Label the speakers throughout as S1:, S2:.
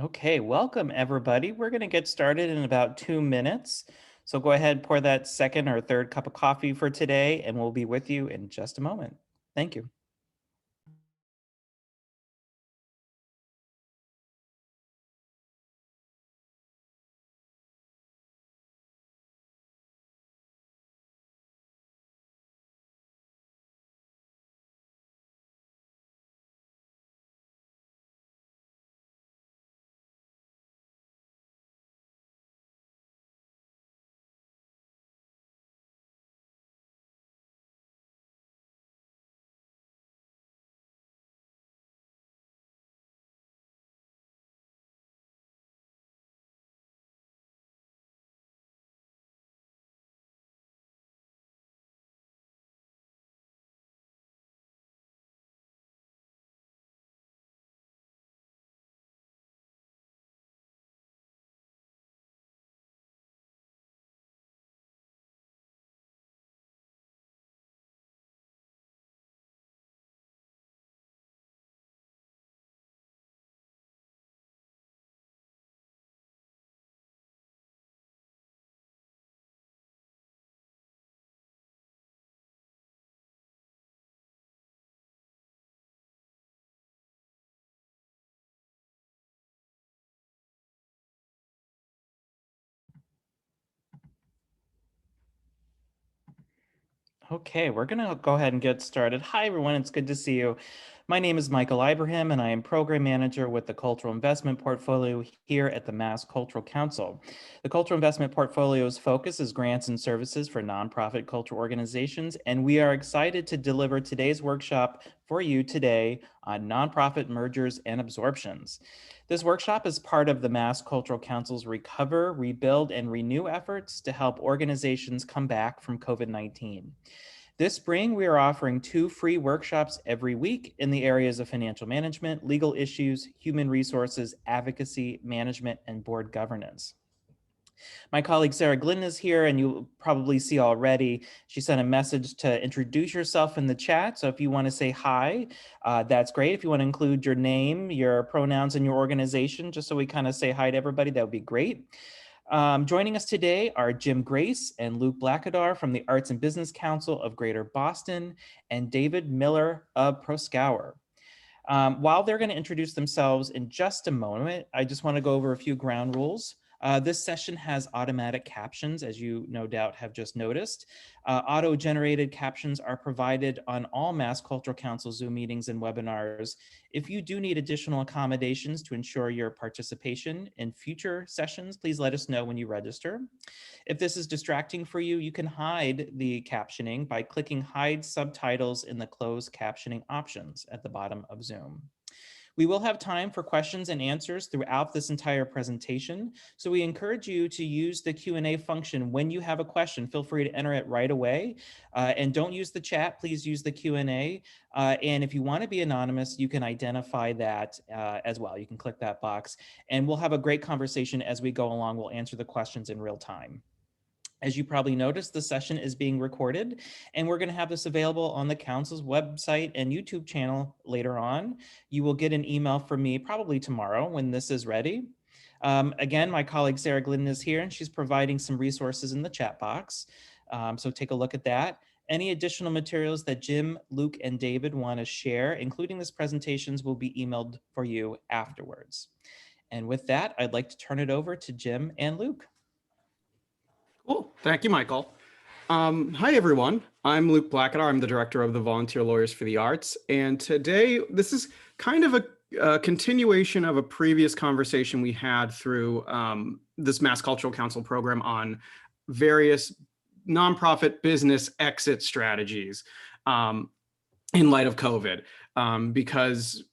S1: Okay, welcome everybody. We're going to get started in about 2 minutes. So go ahead, pour that second or third cup of coffee for today, and we'll be with you in just a moment. Thank you. Okay, we're going to go ahead and get started. Hi, everyone. It's good to see you. My name is Michael Ibrahim, and I am Program Manager with the Cultural Investment Portfolio here at the Mass Cultural Council. The Cultural Investment Portfolio's focus is grants and services for nonprofit cultural organizations, and we are excited to deliver today's workshop for you today on nonprofit mergers and absorptions. This workshop is part of the Mass Cultural Council's Recover, Rebuild, and Renew efforts to help organizations come back from COVID-19. This spring, we are offering 2 free workshops every week in the areas of financial management, legal issues, human resources, advocacy, management, and board governance. My colleague Sarah Glynn is here, and you'll probably see already, she sent a message to introduce yourself in the chat. So if you want to say hi, that's great. If you want to include your name, your pronouns, and your organization, just so we kind of say hi to everybody, that would be great. Joining us today are Jim Grace and Luke Blackadar from the Arts and Business Council of Greater Boston and David Miller of Proskauer. While they're going to introduce themselves in just a moment, I just want to go over a few ground rules. This session has automatic captions, as you no doubt have just noticed. Auto-generated captions are provided on all Mass Cultural Council Zoom meetings and webinars. If you do need additional accommodations to ensure your participation in future sessions, please let us know when you register. If this is distracting for you, you can hide the captioning by clicking Hide Subtitles in the closed captioning options at the bottom of Zoom. We will have time for questions and answers throughout this entire presentation, so we encourage you to use the Q&A function when you have a question. Feel free to enter it right away, and don't use the chat, please use the Q&A. And if you want to be anonymous, you can identify that as well. You can click that box, and we'll have a great conversation as we go along. We'll answer the questions in real time. As you probably noticed, the session is being recorded, and we're going to have this available on the council's website and YouTube channel later on. You will get an email from me probably tomorrow when this is ready. Again, my colleague Sarah Glidden is here, and she's providing some resources in the chat box. So take a look at that. Any additional materials that Jim, Luke, and David want to share, including this presentations, will be emailed for you afterwards. And with that, I'd like to turn it over to Jim and Luke.
S2: Cool. Thank you, Michael. Hi, everyone. I'm Luke Blackadar. I'm the director of the Volunteer Lawyers for the Arts. And today, this is kind of a continuation of a previous conversation we had through this Mass Cultural Council program on various nonprofit business exit strategies in light of COVID. Because,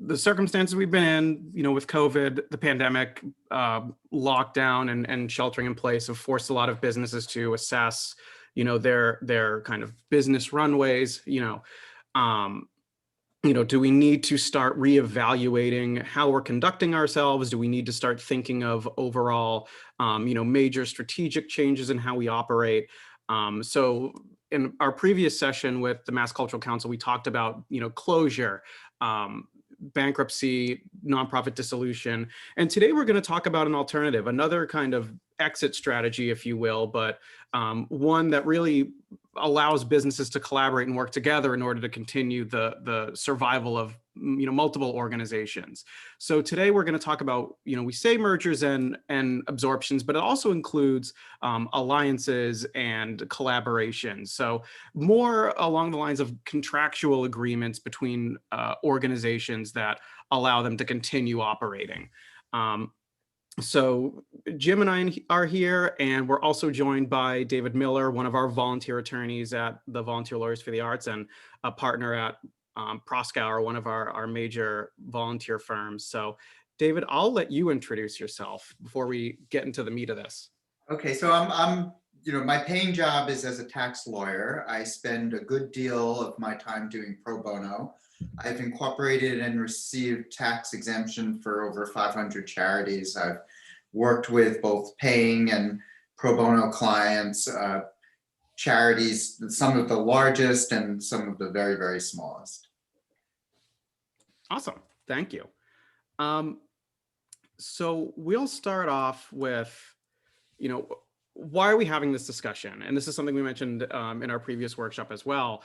S2: the circumstances we've been in, with COVID, the pandemic, lockdown and sheltering in place have forced a lot of businesses to assess, their kind of business runways, do we need to start reevaluating how we're conducting ourselves? Do we need to start thinking of overall, major strategic changes in how we operate? So in our previous session with the Mass Cultural Council, we talked about, closure, bankruptcy, nonprofit dissolution. And today we're going to talk about an alternative, another kind of exit strategy, if you will, but one that really allows businesses to collaborate and work together in order to continue the survival of multiple organizations. So today we're going to talk about, we say mergers and absorptions, but it also includes alliances and collaborations. So more along the lines of contractual agreements between organizations that allow them to continue operating. So Jim and I are here, and we're also joined by David Miller, one of our volunteer attorneys at the Volunteer Lawyers for the Arts and a partner at Proskauer, one of our major volunteer firms. So David, I'll let you introduce yourself before we get into the meat of this.
S3: Okay, so my paying job is as a tax lawyer. I spend a good deal of my time doing pro bono. I've incorporated and received tax exemption for over 500 charities. I've worked with both paying and pro bono clients, charities, some of the largest and some of the very, very smallest.
S2: Awesome, thank you. So we'll start off with, why are we having this discussion? And this is something we mentioned in our previous workshop as well.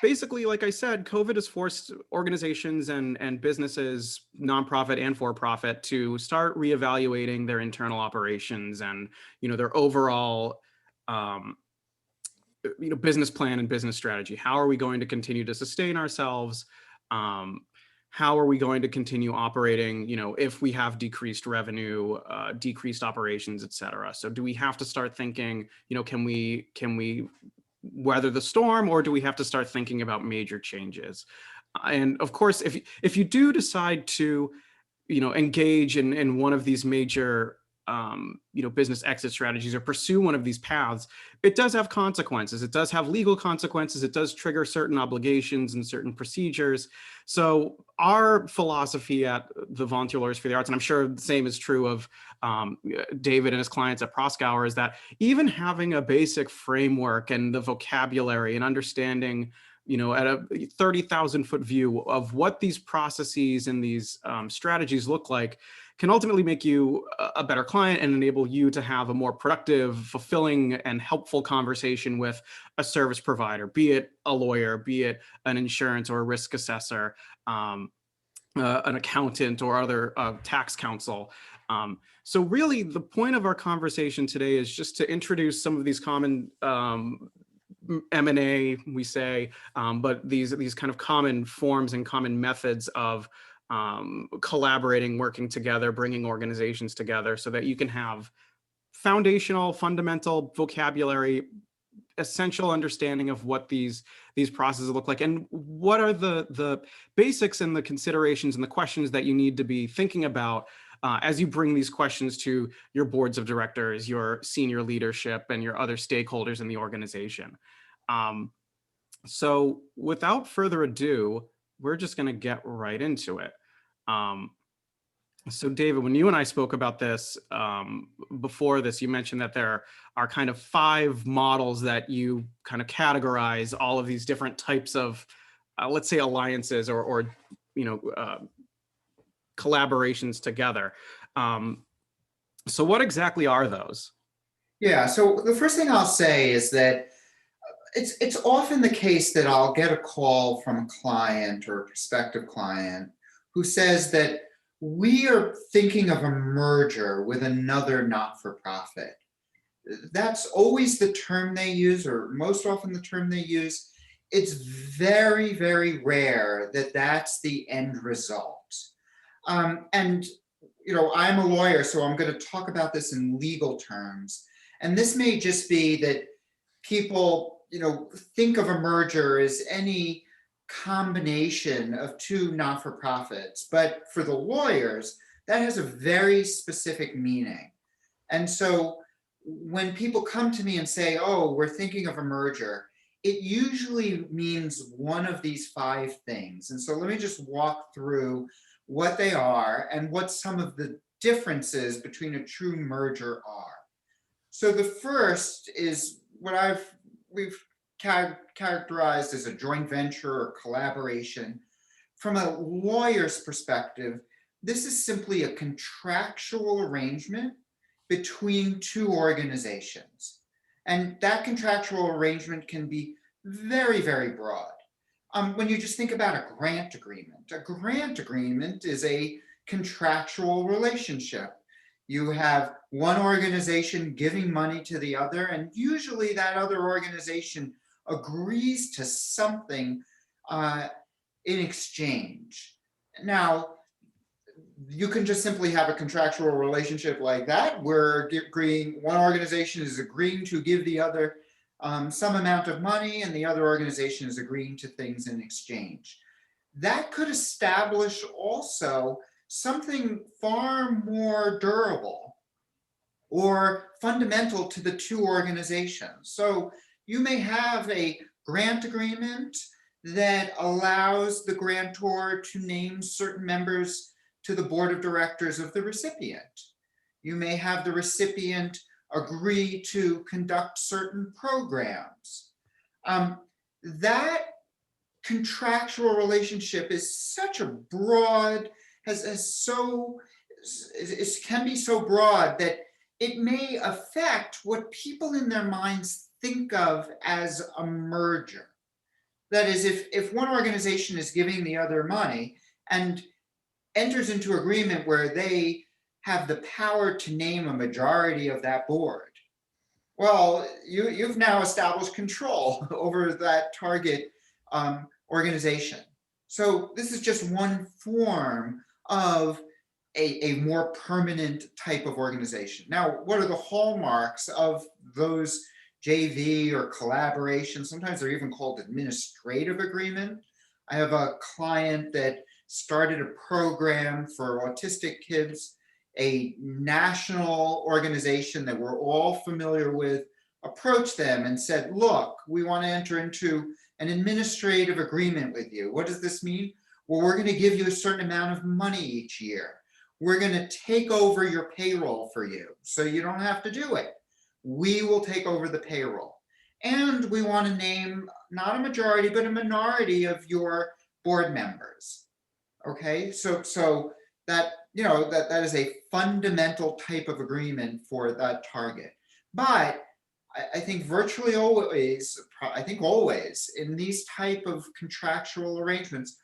S2: Basically, like I said, COVID has forced organizations and businesses, nonprofit and for-profit, to start reevaluating their internal operations and, their overall, business plan and business strategy. How are we going to continue to sustain ourselves? How are we going to continue operating, if we have decreased revenue, decreased operations, et cetera? So do we have to start thinking, can we weather the storm, or do we have to start thinking about major changes? And of course, if you do decide to, engage in one of these major business exit strategies or pursue one of these paths, it does have consequences. It does have legal consequences. It does trigger certain obligations and certain procedures. So our philosophy at the Volunteer Lawyers for the Arts, and I'm sure the same is true of David and his clients at Proskauer, is that even having a basic framework and the vocabulary and understanding, at a 30,000 foot view of what these processes and these strategies look like, can ultimately make you a better client and enable you to have a more productive, fulfilling, and helpful conversation with a service provider, be it a lawyer, be it an insurance or a risk assessor, an accountant, or other tax counsel. So really, the point of our conversation today is just to introduce some of these common M&A, we say, but these kind of common forms and common methods of collaborating, working together, bringing organizations together, so that you can have foundational, fundamental vocabulary, essential understanding of what these processes look like, and what are the basics and the considerations and the questions that you need to be thinking about as you bring these questions to your boards of directors, your senior leadership, and your other stakeholders in the organization. So without further ado, we're just going to get right into it. So David, when you and I spoke about this before this, you mentioned that there are kind of 5 models that you kind of categorize all of these different types of, let's say, alliances or collaborations together. So what exactly are those?
S3: Yeah, so the first thing I'll say is that it's often the case that I'll get a call from a client or a prospective client who says that we are thinking of a merger with another not-for-profit. That's always the term they use, or most often the term they use. It's very, very rare that that's the end result. And I'm a lawyer, so I'm going to talk about this in legal terms. And this may just be that people, think of a merger as any combination of 2 not-for-profits, but for the lawyers, that has a very specific meaning. And so when people come to me and say, oh, we're thinking of a merger, it usually means one of these 5 things. And so let me just walk through what they are and what some of the differences between a true merger are. So the first is what we've characterized as a joint venture or collaboration. from a lawyer's perspective, this is simply a contractual arrangement between two organizations. And that contractual arrangement can be very, very broad. When you just think about a grant agreement is a contractual relationship. You have one organization giving money to the other, and usually that other organization agrees to something in exchange. Now, you can just simply have a contractual relationship like that, where one organization is agreeing to give the other some amount of money, and the other organization is agreeing to things in exchange. That could establish also something far more durable or fundamental to the two organizations. So you may have a grant agreement that allows the grantor to name certain members to the board of directors of the recipient. You may have the recipient agree to conduct certain programs. That contractual relationship is such a broad, can be so broad that it may affect what people in their minds think of as a merger. That is, if one organization is giving the other money and enters into agreement where they have the power to name a majority of that board, well, you've now established control over that target organization. So this is just one form of a more permanent type of organization. Now, what are the hallmarks of those JV or collaboration? Sometimes they're even called administrative agreement. I have a client that started a program for autistic kids. A national organization that we're all familiar with approached them and said, look, we want to enter into an administrative agreement with you. What does this mean? Well, we're going to give you a certain amount of money each year. We're going to take over your payroll for you, so you don't have to do it. We will take over the payroll. And we want to name not a majority, but a minority of your board members. Okay, so that, that is a fundamental type of agreement for that target. But I think virtually always, always in these type of contractual arrangements,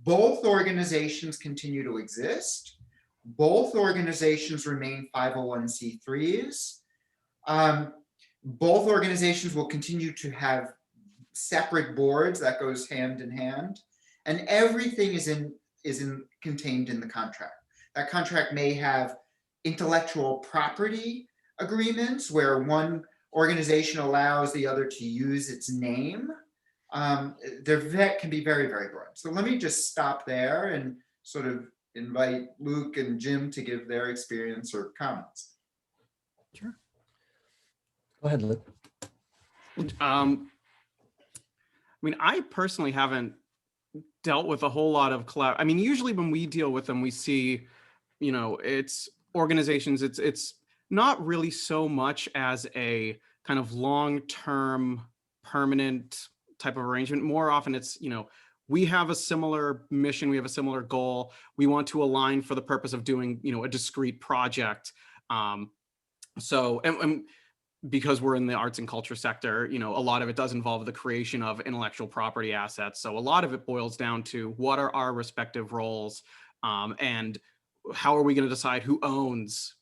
S3: both organizations continue to exist. Both organizations remain 501c3s. Both organizations will continue to have separate boards. That goes hand in hand, and everything is contained in the contract. That contract may have intellectual property agreements where one organization allows the other to use its name. That can be very, very broad. So let me just stop there and sort of invite Luke and Jim to give their experience or comments.
S4: Sure. Go ahead, Luke.
S2: I mean, I personally haven't dealt with a whole lot of collab. I mean, usually when we deal with them, we see, it's organizations, it's not really so much as a kind of long-term permanent type of arrangement. More often it's, we have a similar mission, we have a similar goal. We want to align for the purpose of doing, a discrete project. And because we're in the arts and culture sector, a lot of it does involve the creation of intellectual property assets. So a lot of it boils down to what are our respective roles, and how are we going to decide who owns,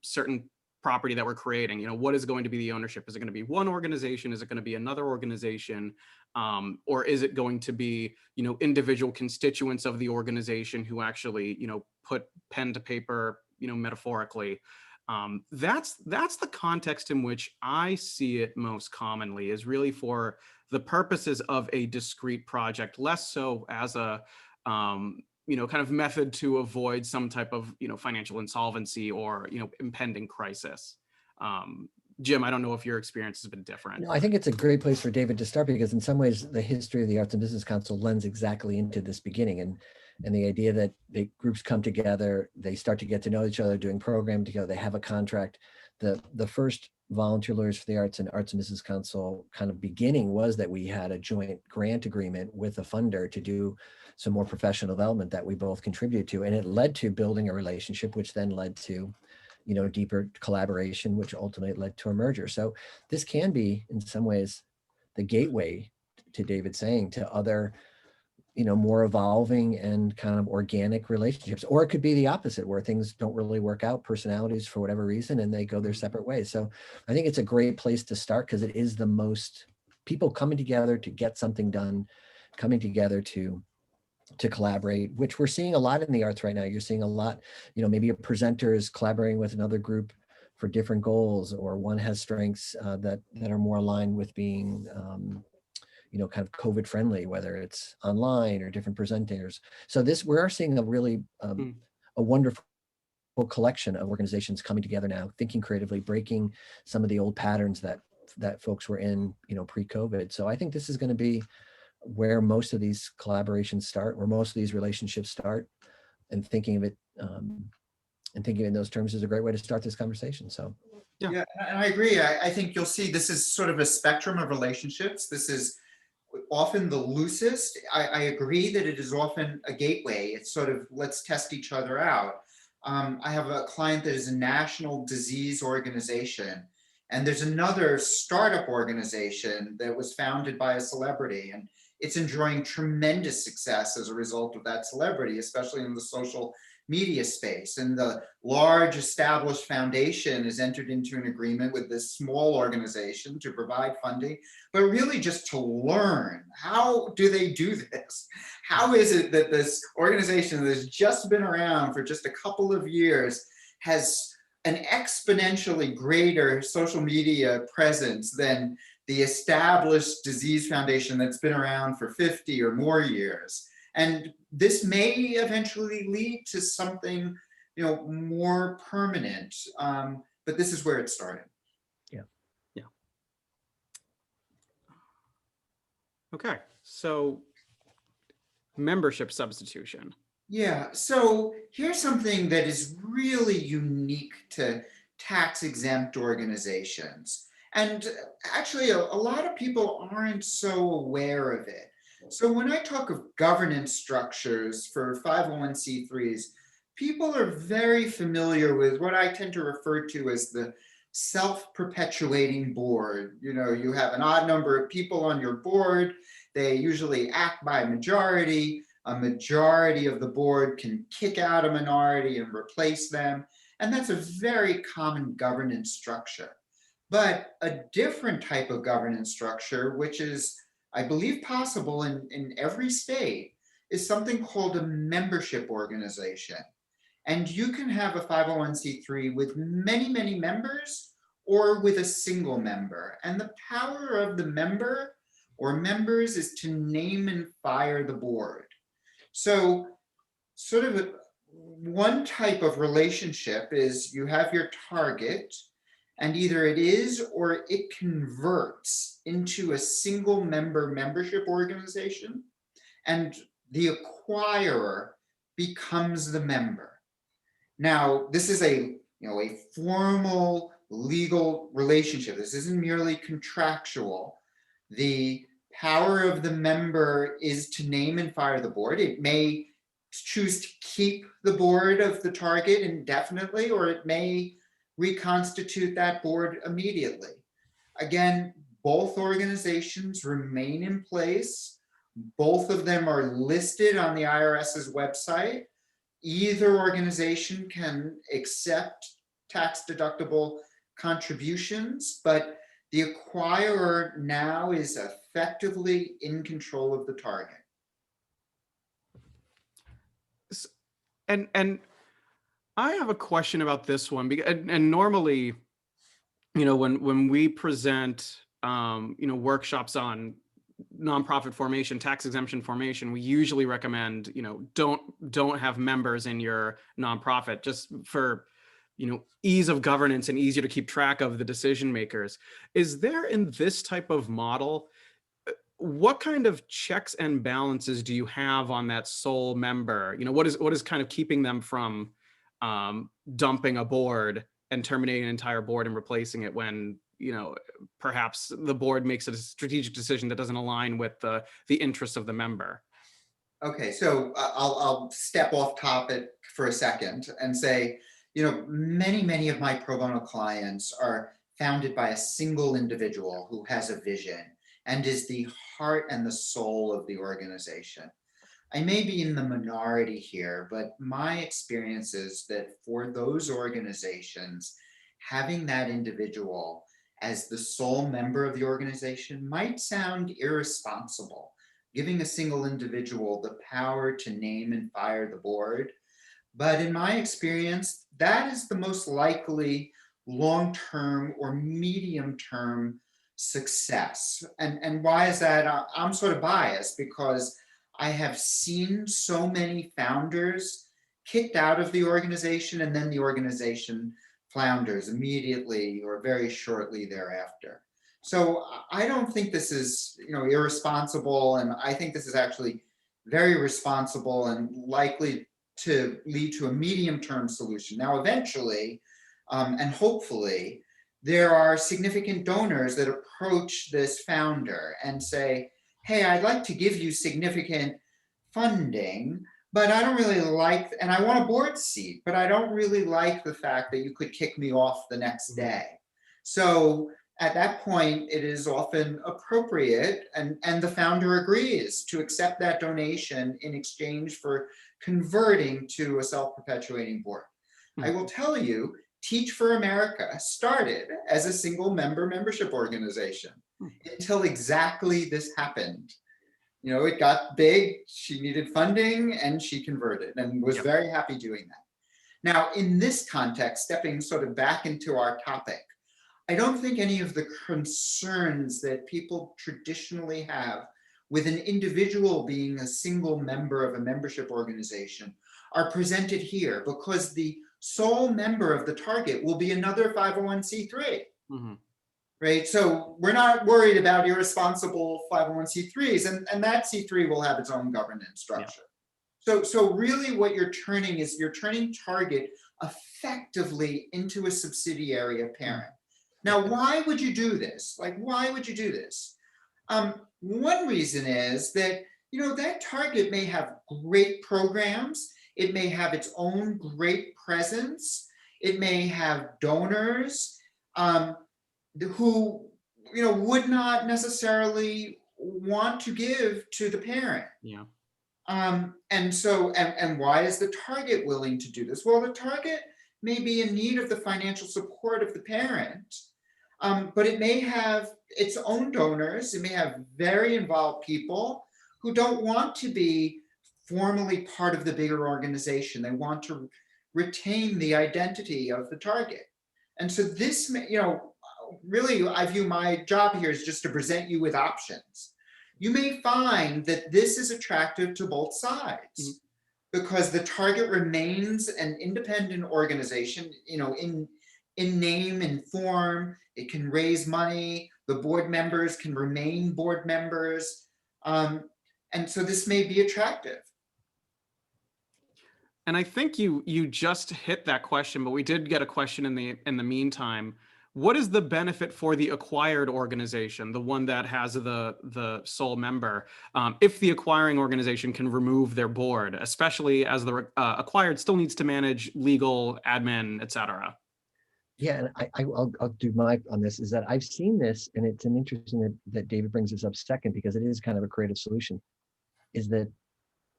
S2: certain property that we're creating? What is going to be the ownership? Is it going to be one organization? Is it going to be another organization? Or is it going to be, individual constituents of the organization who actually, put pen to paper, metaphorically? That's the context in which I see it most commonly, is really for the purposes of a discrete project, less so as a kind of method to avoid some type of financial insolvency or impending crisis. Jim, I don't know if your experience has been different.
S4: No, I think it's a great place for David to start, because in some ways the history of the Arts and Business Council lends exactly into this beginning, and the idea that the groups come together, they start to get to know each other, doing program together, they have a contract. The first Volunteer Lawyers for the Arts and Arts and Business Council kind of beginning was that we had a joint grant agreement with a funder to do some more professional development that we both contributed to. And it led to building a relationship, which then led to, deeper collaboration, which ultimately led to a merger. So this can be, in some ways, the gateway, to David saying, to other more evolving and kind of organic relationships. Or it could be the opposite, where things don't really work out, personalities for whatever reason, and they go their separate ways. So I think it's a great place to start, because it is the most people coming together to get something done, coming together to collaborate, which we're seeing a lot in the arts right now. You're seeing a lot, maybe a presenter is collaborating with another group for different goals, or one has strengths that are more aligned with being kind of COVID friendly, whether it's online or different presenters. So we are seeing a really a wonderful collection of organizations coming together now, thinking creatively, breaking some of the old patterns that folks were in, pre-COVID. So I think this is going to be where most of these collaborations start, where most of these relationships start, and thinking of it and thinking in those terms is a great way to start this conversation. So
S3: yeah, and I agree. I think you'll see this is sort of a spectrum of relationships. This is often the loosest. I agree that it is often a gateway. It's sort of, let's test each other out. I have a client that is a national disease organization, and there's another startup organization that was founded by a celebrity, and it's enjoying tremendous success as a result of that celebrity, especially in the social media space. And the large established foundation has entered into an agreement with this small organization to provide funding, but really just to learn, how do they do this? How is it that this organization that has just been around for just a couple of years has an exponentially greater social media presence than the established disease foundation that's been around for 50 or more years? And this may eventually lead to something, more permanent. But this is where it started.
S2: Yeah. Okay. So membership substitution.
S3: Yeah. So here's something that is really unique to tax exempt organizations. And actually, a lot of people aren't so aware of it. So when I talk of governance structures for 501c3s, people are very familiar with what I tend to refer to as the self-perpetuating board. You have an odd number of people on your board. They usually act by majority. A majority of the board can kick out a minority and replace them. And that's a very common governance structure. But a different type of governance structure, which is, I believe, possible in every state, is something called a membership organization. And you can have a 501c3 with many, many members, or with a single member. And the power of the member or members is to name and fire the board. So sort of one type of relationship is you have your target, and either it is or it converts into a single member membership organization, and the acquirer becomes the member. Now, this is a formal legal relationship. This isn't merely contractual. The power of the member is to name and fire the board. It may choose to keep the board of the target indefinitely, or it may reconstitute that board immediately. Again, both organizations remain in place. Both of them are listed on the IRS's website. Either organization can accept tax-deductible contributions, but the acquirer now is effectively in control of the target.
S2: And I have a question about this one, because and normally, when we present workshops on nonprofit formation, tax exemption formation, we usually recommend don't have members in your nonprofit, just for ease of governance and easier to keep track of the decision makers. Is there, in this type of model, what kind of checks and balances do you have on that sole member? What is kind of keeping them from dumping a board and terminating an entire board and replacing it when, perhaps the board makes a strategic decision that doesn't align with the interests of the member.
S3: Okay, so I'll step off topic for a second and say, many of my pro bono clients are founded by a single individual who has a vision and is the heart and the soul of the organization. I may be in the minority here, but my experience is that for those organizations, having that individual as the sole member of the organization might sound irresponsible, giving a single individual the power to name and fire the board. But in my experience, that is the most likely long-term or medium-term success. And why is that? I'm sort of biased because I have seen so many founders kicked out of the organization and then the organization flounders immediately or very shortly thereafter. So I don't think this is, irresponsible, and I think this is actually very responsible and likely to lead to a medium-term solution. Now, eventually, and hopefully, there are significant donors that approach this founder and say, hey, I'd like to give you significant funding, but I don't really like, and I want a board seat, but I don't really like the fact that you could kick me off the next day. So at that point, it is often appropriate, and the founder agrees to accept that donation in exchange for converting to a self-perpetuating board. I will tell you, Teach for America started as a single membership organization until exactly this happened. It got big, she needed funding, and she converted and was very happy doing that. Now, in this context, stepping sort of back into our topic, I don't think any of the concerns that people traditionally have with an individual being a single member of a membership organization are presented here, because the sole member of the target will be another 501c3. Right? So we're not worried about irresponsible 501c3s, and that C3 will have its own governance structure. So really what you're turning target effectively into a subsidiary of parent. Now, why would you do this? Why would you do this? One reason is that, that target may have great programs. It may have its own great presence. It may have donors who, would not necessarily want to give to the parent. And why is the target willing to do this? Well, the target may be in need of the financial support of the parent, but it may have its own donors. It may have very involved people who don't want to be formally part of the bigger organization. They want to retain the identity of the target. And so this, really, I view my job here as just to present you with options. You may find that this is attractive to both sides because the target remains an independent organization, in name and form. It can raise money. The board members can remain board members. And so this may be attractive.
S2: And I think you just hit that question, but we did get a question in the meantime. What is the benefit for the acquired organization, the one that has the sole member, if the acquiring organization can remove their board, especially as the acquired still needs to manage legal, admin, etc.?
S4: Yeah, and I'll do my on this, is that I've seen this, and it's an interesting that David brings this up second, because it is kind of a creative solution, is that,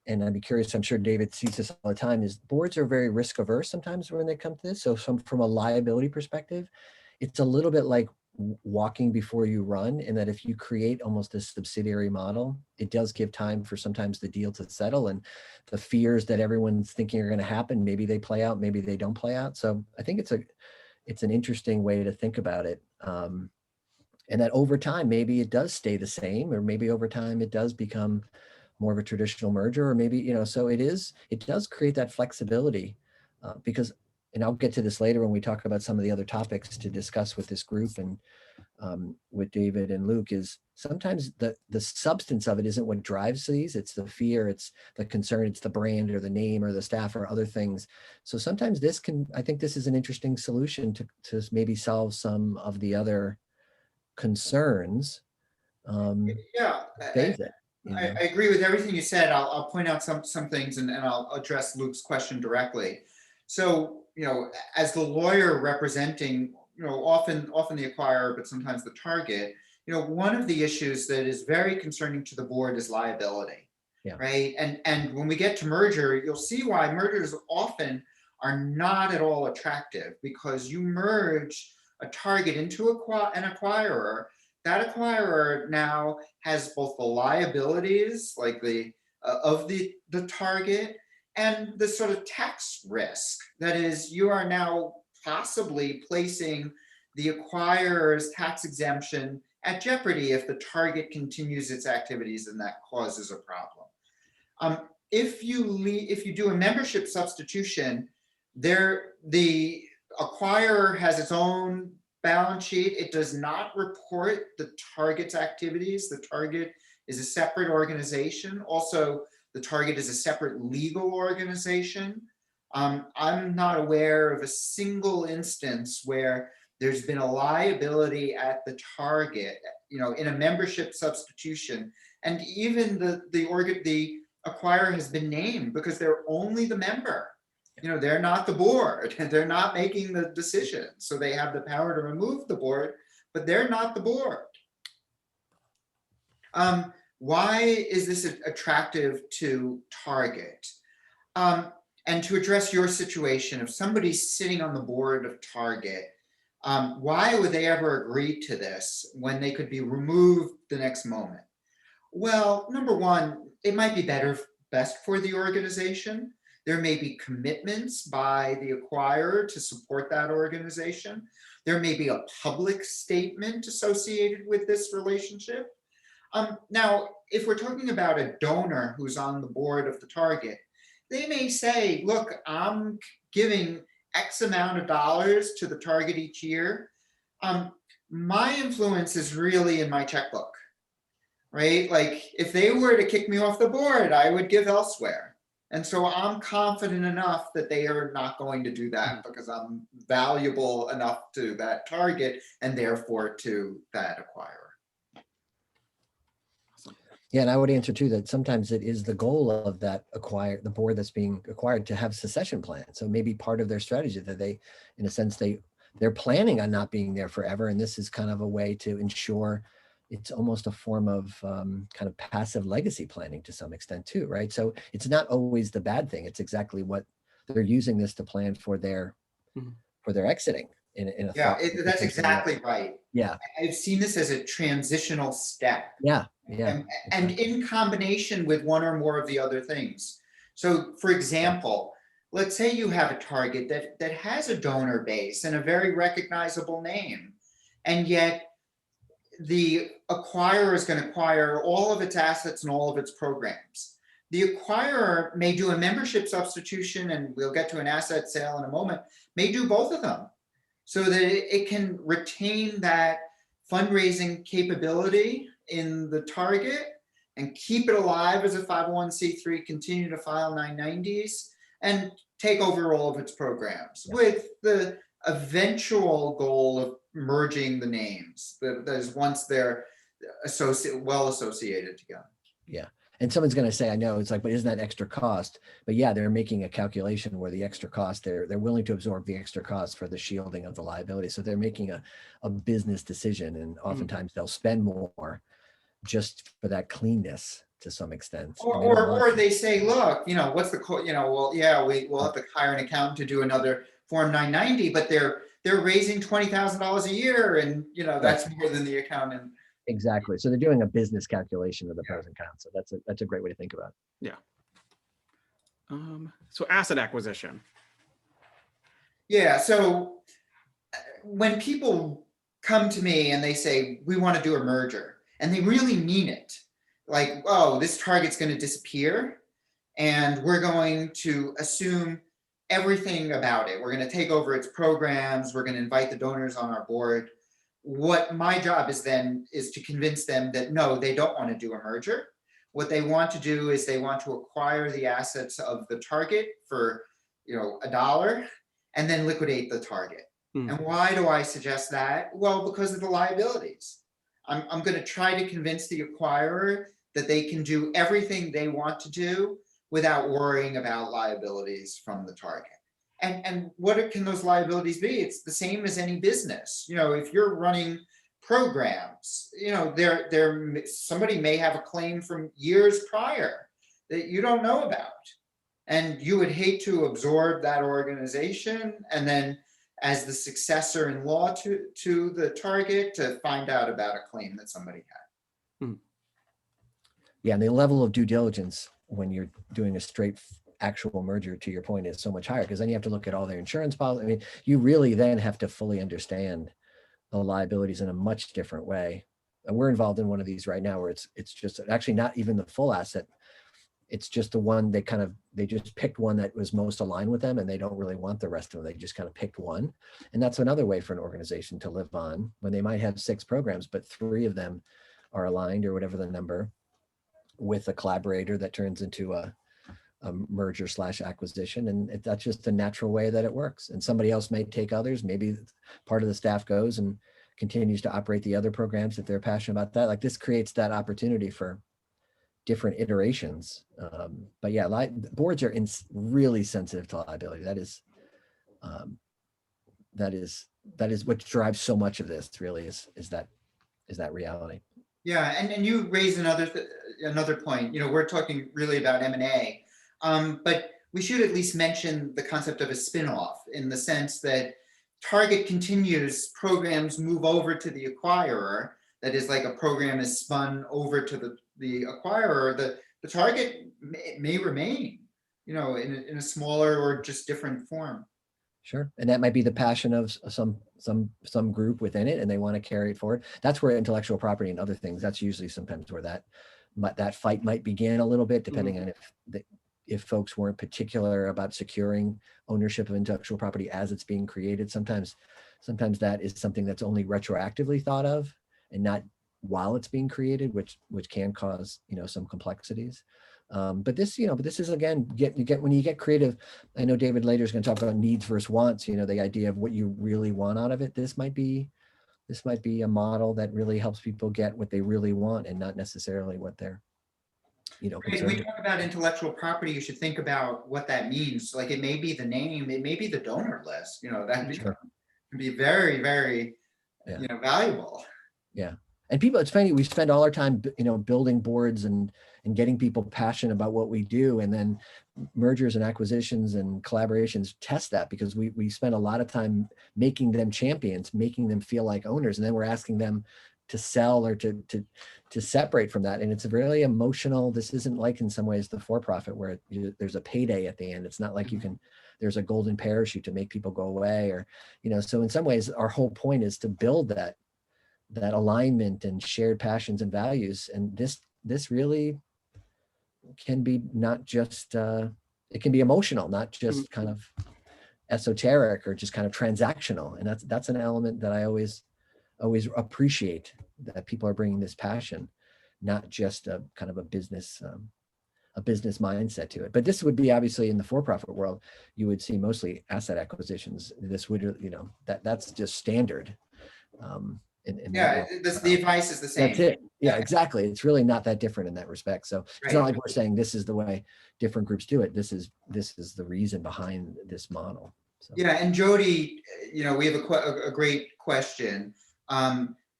S4: and I'd be curious, I'm sure David sees this all the time, is boards are very risk averse sometimes when they come to this. So from a liability perspective, it's a little bit like walking before you run, in that if you create almost a subsidiary model, it does give time for sometimes the deal to settle, and the fears that everyone's thinking are going to happen, maybe they play out, maybe they don't play out. So I think it's an interesting way to think about it. And that over time, maybe it does stay the same, or maybe over time it does become more of a traditional merger, or maybe, so it does create that flexibility because, and I'll get to this later when we talk about some of the other topics to discuss with this group and with David and Luke is sometimes the substance of it isn't what drives these. It's the fear, it's the concern, it's the brand or the name or the staff or other things. So sometimes I think this is an interesting solution to maybe solve some of the other concerns.
S3: Yeah,
S4: Phase it.
S3: I agree with everything you said. I'll point out some things and I'll address Luke's question directly. So, as the lawyer representing, often the acquirer, but sometimes the target, one of the issues that is very concerning to the board is liability.
S4: Yeah.
S3: Right. And when we get to merger, you'll see why mergers often are not at all attractive, because you merge a target into an acquirer. That acquirer now has both the liabilities, like of the target, and the sort of tax risk. That is, you are now possibly placing the acquirer's tax exemption at jeopardy if the target continues its activities, and that causes a problem. If you do a membership substitution, the acquirer has its own balance sheet. It does not report the target's activities. The target is a separate organization. Also, the target is a separate legal organization. I'm not aware of a single instance where there's been a liability at the target, in a membership substitution, and even the acquirer has been named because they're only the member. They're not the board, and they're not making the decision. So they have the power to remove the board, but they're not the board. Why is this attractive to target? And to address your situation, if somebody's sitting on the board of target, why would they ever agree to this when they could be removed the next moment? Well, number one, it might be best for the organization. There may be commitments by the acquirer to support that organization. There may be a public statement associated with this relationship. Now, if we're talking about a donor who's on the board of the target, they may say, look, I'm giving X amount of dollars to the target each year. My influence is really in my checkbook, right? Like, if they were to kick me off the board, I would give elsewhere. And so I'm confident enough that they are not going to do that because I'm valuable enough to that target and therefore to that acquirer.
S4: Yeah, and I would answer too that sometimes it is the goal of the board that's being acquired to have succession plans. So maybe part of their strategy that they, in a sense, they're planning on not being there forever, and this is kind of a way to ensure it's almost a form of kind of passive legacy planning to some extent too, right? So it's not always the bad thing. It's exactly what they're using this to plan for their exiting.
S3: That's exactly right.
S4: Yeah,
S3: I've seen this as a transitional step.
S4: Yeah.
S3: And in combination with one or more of the other things. So, for example, let's say you have a target that has a donor base and a very recognizable name, and yet the acquirer is going to acquire all of its assets and all of its programs. The acquirer may do a membership substitution, and we'll get to an asset sale in a moment, may do both of them so that it can retain that fundraising capability in the target and keep it alive as a 501c3, continue to file 990s, and take over all of its programs with the eventual goal of merging the names. That is, once they're well associated together.
S4: Yeah. And someone's going to say, I know, it's like, but isn't that extra cost? But yeah, they're making a calculation where the extra cost, they're willing to absorb the extra cost for the shielding of the liability. So they're making a business decision, and oftentimes they'll spend more just for that cleanness to some extent.
S3: Or they say, look, what's the, well, yeah, we'll have to hire an accountant to do another Form 990, but they're raising $20,000 a year, and that's more than the accountant.
S4: Exactly. So they're doing a business calculation of the pros and cons. So that's a great way to think about it.
S2: Yeah. So asset acquisition.
S3: Yeah. So when people come to me and they say, we want to do a merger, and they really mean it, like, oh, this target's going to disappear, and we're going to assume everything about it. We're going to take over its programs. We're going to invite the donors on our board. what my job is then is to convince them that no, they don't want to do a merger. What they want to do is they want to acquire the assets of the target for, $1 and then liquidate the target. And why do I suggest that? Well, because of the liabilities. I'm going to try to convince the acquirer that they can do everything they want to do without worrying about liabilities from the target. And what can those liabilities be? It's the same as any business. If you're running programs, somebody may have a claim from years prior that you don't know about. And you would hate to absorb that organization and then as the successor in law to the target to find out about a claim that somebody had.
S4: Yeah, and the level of due diligence when you're doing a straight actual merger, to your point, is so much higher, because then you have to look at all their insurance policy. I mean, you really then have to fully understand the liabilities in a much different way. And we're involved in one of these right now where it's just actually not even the full asset. It's just the one they just picked one that was most aligned with them, and they don't really want the rest of them. They just kind of picked one. And that's another way for an organization to live on, when they might have 6 programs, but 3 of them are aligned, or whatever the number, with a collaborator that turns into a merger / acquisition. And that's just the natural way that it works. And somebody else may take others. Maybe part of the staff goes and continues to operate the other programs if they're passionate about that. Like, this creates that opportunity for different iterations. But yeah, boards are really sensitive to liability. That is what drives so much of this, really, is that reality.
S3: Yeah, and you raise another point. We're talking really about M&A, but we should at least mention the concept of a spin-off, in the sense that target continues, programs move over to the acquirer. That is, like a program is spun over to the acquirer. The target may remain, in a smaller or just different form.
S4: Sure. And that might be the passion of some group within it, and they want to carry it forward. That's where intellectual property and other things, that's usually sometimes where that fight might begin a little bit, depending on if folks weren't particular about securing ownership of intellectual property as it's being created. Sometimes that is something that's only retroactively thought of, and not while it's being created, which can cause, some complexities. But this is, again, when you get creative. I know David later is going to talk about needs versus wants, the idea of what you really want out of it. This might be a model that really helps people get what they really want, and not necessarily what they're,
S3: When we talk about intellectual property, you should think about what that means. Like, it may be the name, it may be the donor list, that
S4: Sure.
S3: can be very, very, valuable.
S4: Yeah. And people, it's funny, we spend all our time, building boards and getting people passionate about what we do. And then mergers and acquisitions and collaborations test that, because we spend a lot of time making them champions, making them feel like owners. And then we're asking them to sell or to separate from that. And it's really emotional. This isn't like, in some ways, the for-profit, where there's a payday at the end. It's not like there's a golden parachute to make people go away, or, so in some ways, our whole point is to build that alignment and shared passions and values. And this really can be not just, it can be emotional, not just kind of esoteric or just kind of transactional. And that's an element that I always appreciate, that people are bringing this passion, not just a kind of a business mindset to it. But this would be, obviously, in the for-profit world, you would see mostly asset acquisitions. This would, that's just standard.
S3: The advice is the same.
S4: That's it. Yeah, exactly. It's really not that different in that respect. So it's not like we're saying this is the way different groups do it. This is the reason behind this model. So.
S3: Yeah, and Jody, we have a great question.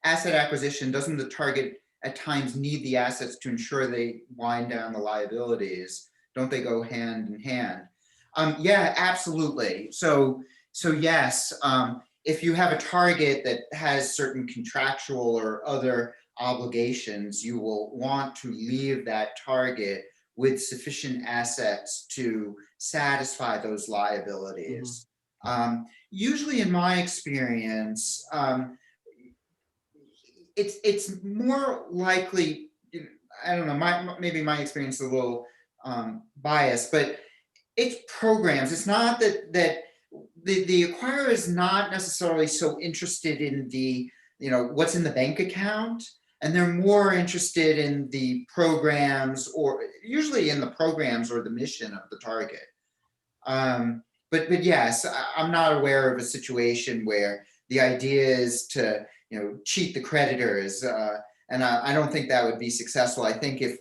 S3: Asset acquisition, doesn't the target at times need the assets to ensure they wind down the liabilities? Don't they go hand in hand? Yeah, absolutely. So yes, if you have a target that has certain contractual or other obligations, you will want to leave that target with sufficient assets to satisfy those liabilities. Usually, in my experience, it's more likely, I don't know, maybe my experience is a little biased, but it's programs. It's not that the acquirer is not necessarily so interested in the what's in the bank account, and they're more interested in the programs, or usually in the programs or the mission of the target. But yes, I'm not aware of a situation where the idea is to cheat the creditors, and I don't think that would be successful. I think if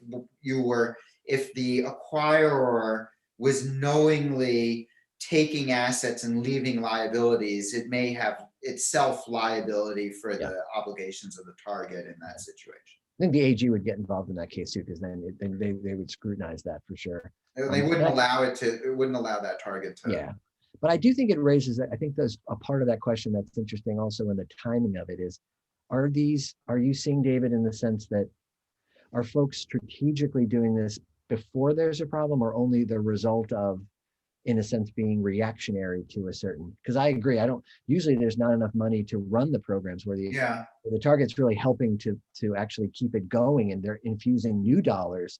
S3: the acquirer was knowingly taking assets and leaving liabilities, it may have itself liability for
S4: Yeah.
S3: the obligations of the target in that situation.
S4: I think the AG would get involved in that case too, because then they would scrutinize that for sure.
S3: They wouldn't allow that target to.
S4: Yeah, but I do think it raises, I think there's a part of that question that's interesting also in the timing of it is, are you seeing, David, in the sense that are folks strategically doing this before there's a problem, or only the result of, in a sense, being reactionary to a certain, because I agree, usually there's not enough money to run the programs where the target's really helping to actually keep it going, and they're infusing new dollars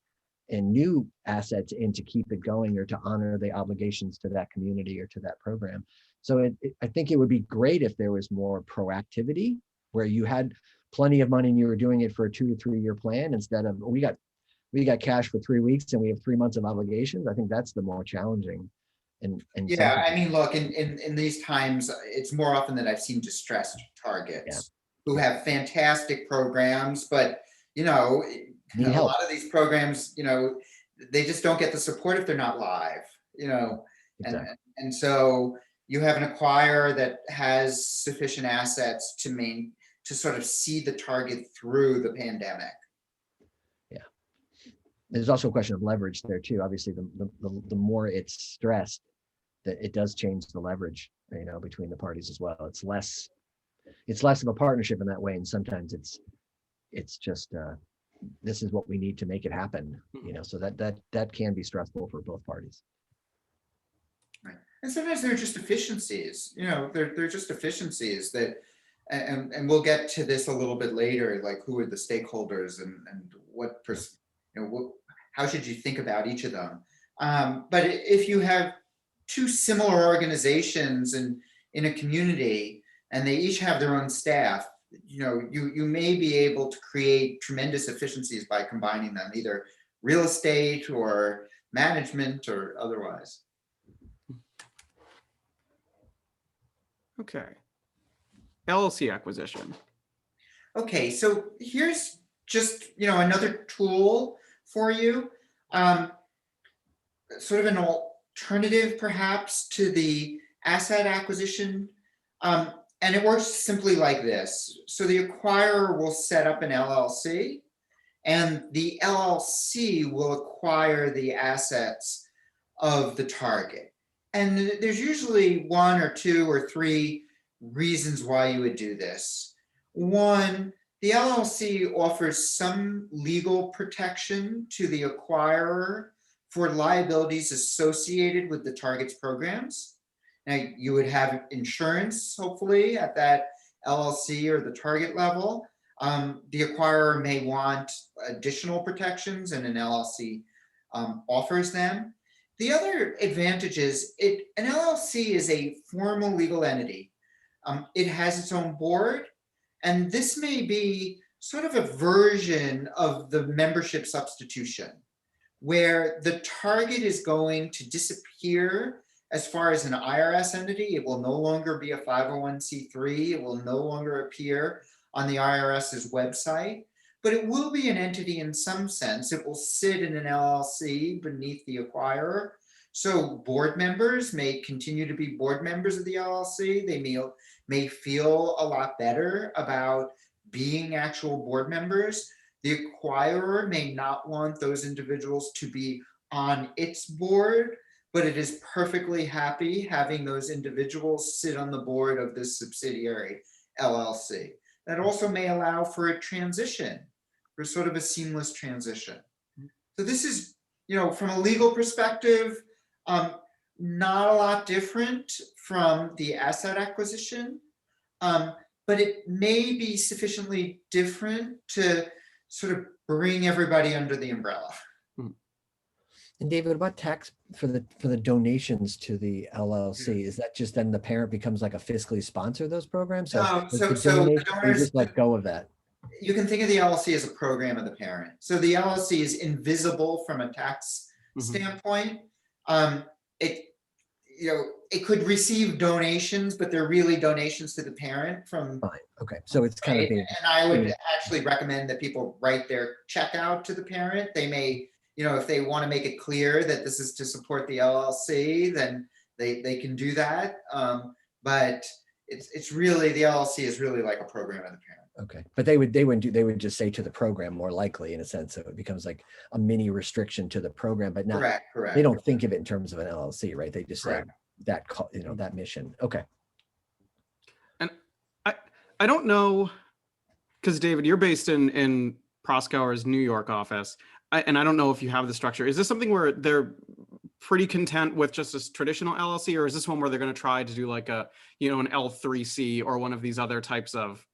S4: and new assets in to keep it going, or to honor the obligations to that community or to that program. So I think it would be great if there was more proactivity, where you had plenty of money and you were doing it for a 2 to 3 year plan, instead of we got cash for 3 weeks and we have 3 months of obligations. I think that's the more challenging. And
S3: yeah, I mean, look, in these times, it's more often that I've seen distressed targets who have fantastic programs, but a lot of these programs, they just don't get the support if they're not live,
S4: Exactly.
S3: and so you have an acquirer that has sufficient assets to sort of see the target through the pandemic.
S4: Yeah, there's also a question of leverage there too. Obviously, the more it's stressed, that it does change the leverage, between the parties as well. It's less of a partnership in that way, and sometimes it's just this is what we need to make it happen. So that can be stressful for both parties.
S3: Right. And sometimes they're just efficiencies. They're just efficiencies that, and we'll get to this a little bit later, like who are the stakeholders and what how should you think about each of them. But if you have two similar organizations in a community, and they each have their own staff, you may be able to create tremendous efficiencies by combining them, either real estate or management or otherwise.
S2: Okay. LLC acquisition.
S3: Okay, so here's just another tool for you, sort of an alternative perhaps to the asset acquisition, and it works simply like this. So the acquirer will set up an LLC, and the LLC will acquire the assets of the target. And there's usually 1 or 2 or 3 reasons why you would do this. One, the LLC offers some legal protection to the acquirer for liabilities associated with the target's programs. Now, you would have insurance, hopefully, at that LLC or the target level. The acquirer may want additional protections, and an LLC offers them. The other advantage is an LLC is a formal legal entity. It has its own board, and this may be sort of a version of the membership substitution, where the target is going to disappear as far as an IRS entity. It will no longer be a 501c3. It will no longer appear on the IRS's website, but it will be an entity in some sense. It will sit in an LLC beneath the acquirer. So board members may continue to be board members of the LLC. They may feel a lot better about being actual board members. The acquirer may not want those individuals to be on its board, but it is perfectly happy having those individuals sit on the board of this subsidiary LLC. That also may allow for a transition, for sort of a seamless transition. So this is, from a legal perspective, not a lot different from the asset acquisition, but it may be sufficiently different to sort of bring everybody under the umbrella.
S4: And David, what about tax for the donations to the LLC? Is that just then the parent becomes like a fiscally sponsor of those programs? So with the
S3: So the
S4: donation, they
S3: donors,
S4: just let go of that.
S3: you can think of the LLC as a program of the parent. So the LLC is invisible from a tax standpoint. It, it could receive donations, but they're really donations to the parent from.
S4: Fine. Okay. So it's kind of
S3: Right?
S4: being.
S3: And I would actually recommend that people write their check out to the parent. They may, if they want to make it clear that this is to support the LLC, then they can do that. But it's really, the LLC is really like a program of the parent.
S4: Okay, but they would just say to the program more likely in a sense, so it becomes like a mini restriction to the program, but not.
S3: Correct.
S4: They don't think of it in terms of an LLC, right? They just say
S3: Correct.
S4: that that mission. Okay.
S2: And I don't know, because David, you're based in Proskauer's New York office, and I don't know if you have the structure. Is this something where they're pretty content with just a traditional LLC, or is this one where they're going to try to do like an L3C or one of these other types of?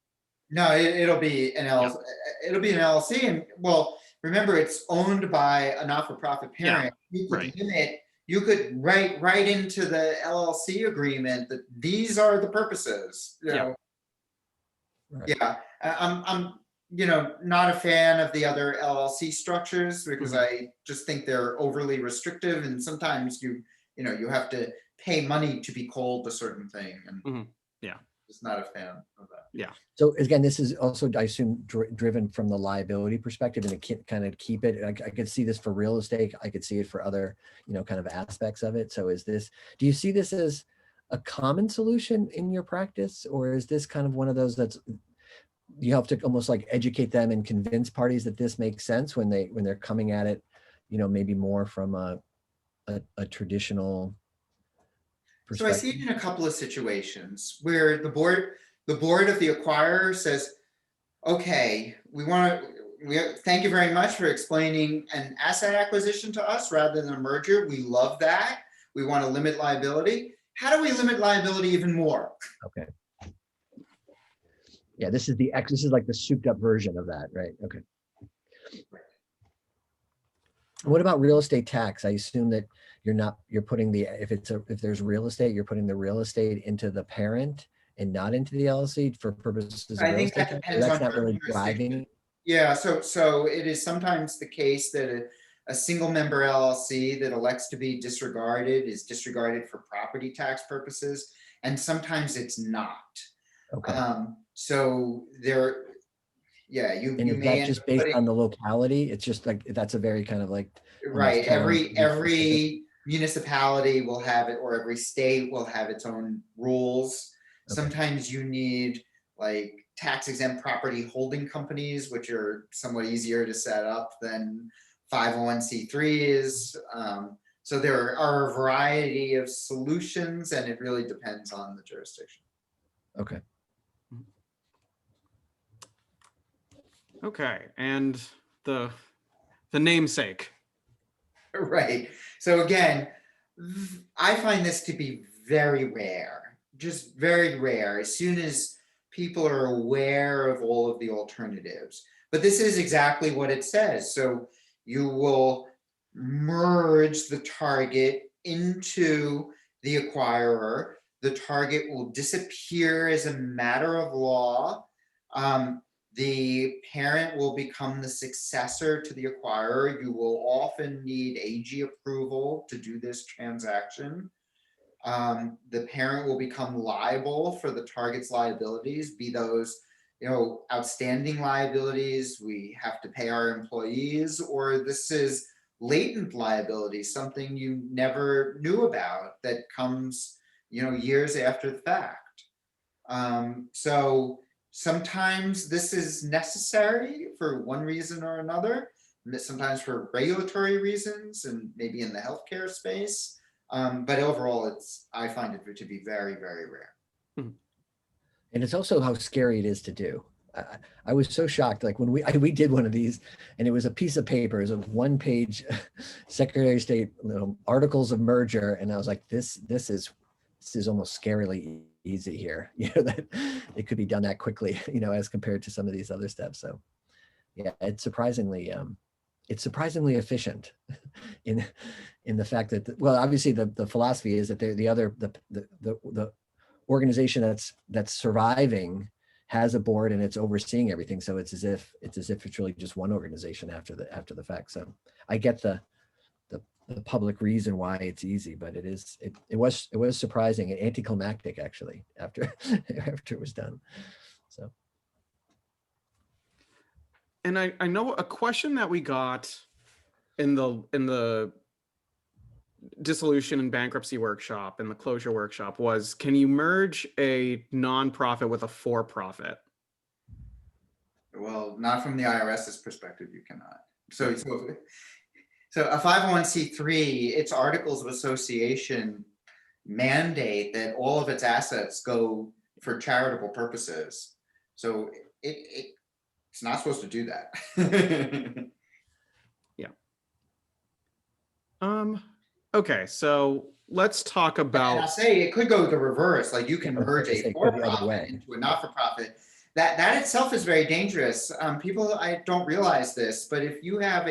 S3: No, it'll be an LLC. It'll be an LLC, and well, remember, it's owned by a not-for-profit parent. You could limit. You could write right into the LLC agreement that these are the purposes.
S4: Right.
S3: Yeah, I'm not a fan of the other LLC structures because I just think they're overly restrictive, and sometimes you have to pay money to be called a certain thing, and just not a fan of that.
S2: Yeah.
S4: So again, this is also, I assume, driven from the liability perspective, and to kind of keep it. I could see this for real estate. I could see it for other, kind of aspects of it. So do you see this as a common solution in your practice, or is this kind of one of those that's you have to almost like educate them and convince parties that this makes sense when they're coming at it, maybe more from a traditional
S3: So I see it in a couple of situations where the board of the acquirer says, okay, we thank you very much for explaining an asset acquisition to us rather than a merger. We love that. We want to limit liability. How do we limit liability even more?
S4: Okay. Yeah, this is like the souped up version of that, right? Okay. What about real estate tax? I assume that you're putting if there's real estate, you're putting the real estate into the parent and not into the LLC for purposes of real estate tax? That's not really driving.
S3: Yeah, so it is sometimes the case that a single member LLC that elects to be disregarded is disregarded for property tax purposes, and sometimes it's not.
S4: Okay.
S3: So there,
S4: and is that just based on the locality? It's just like, that's a very kind of like.
S3: Right, every municipality will have it, or every state will have its own rules. Okay. Sometimes you need like tax exempt property holding companies, which are somewhat easier to set up than 501c3s. So there are a variety of solutions, and it really depends on the jurisdiction.
S4: Okay.
S2: Okay, and the namesake.
S3: Right. So again, I find this to be very rare, just very rare, as soon as people are aware of all of the alternatives. But this is exactly what it says. So you will merge the target into the acquirer. The target will disappear as a matter of law. The parent will become the successor to the acquirer. You will often need AG approval to do this transaction. The parent will become liable for the target's liabilities, be those outstanding liabilities we have to pay our employees, or this is latent liability, something you never knew about that comes years after the fact. So sometimes this is necessary for one reason or another, sometimes for regulatory reasons and maybe in the healthcare space. But overall, I find it to be very, very rare.
S4: And it's also how scary it is to do. I was so shocked. Like when we did one of these, and it was a piece of paper, it was a 1-page Secretary of State articles of merger, and I was like, this is almost scarily easy here. That it could be done that quickly. As compared to some of these other steps. So, yeah, it's surprisingly it's surprisingly efficient in in the fact that, well, obviously the philosophy is that the organization that's surviving has a board and it's overseeing everything. So it's as if it's really just one organization after the fact. So I get the public reason why it's easy, but it was surprising and anticlimactic actually after after it was done. So.
S2: And I know a question that we got in the dissolution and bankruptcy workshop and the closure workshop was, can you merge a nonprofit with a for-profit?
S3: Well, not from the IRS's perspective, you cannot. So a 501c3, its articles of association mandate that all of its assets go for charitable purposes. So it's not supposed to do that.
S2: Okay, so let's talk
S3: And I'll
S2: about,
S3: say it could go the reverse, like you can
S4: I was
S3: merge
S4: gonna say,
S3: a
S4: it could the other
S3: for-profit
S4: way.
S3: into a not-for-profit. That itself is very dangerous. People, I don't realize this, but if you have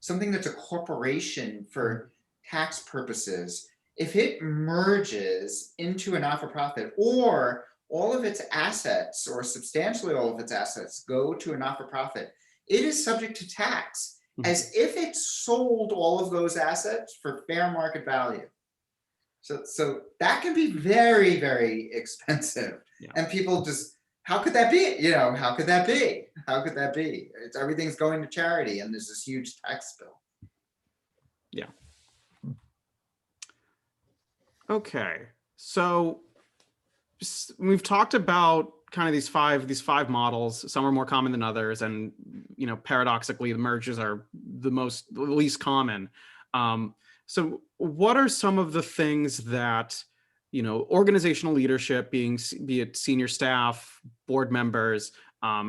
S3: something that's a corporation for tax purposes, if it merges into a not-for-profit, or all of its assets or substantially all of its assets go to a not-for-profit, it is subject to tax as if it sold all of those assets for fair market value. So that can be very, very expensive.
S2: Yeah.
S3: And people just, how could that be? How could that be? How could that be? Everything's going to charity and there's this huge tax bill.
S2: yeah. Okay, so we've talked about kind of these five models. Some are more common than others, and paradoxically, the mergers are the least common. So what are some of the things that organizational leadership, be it senior staff, board members,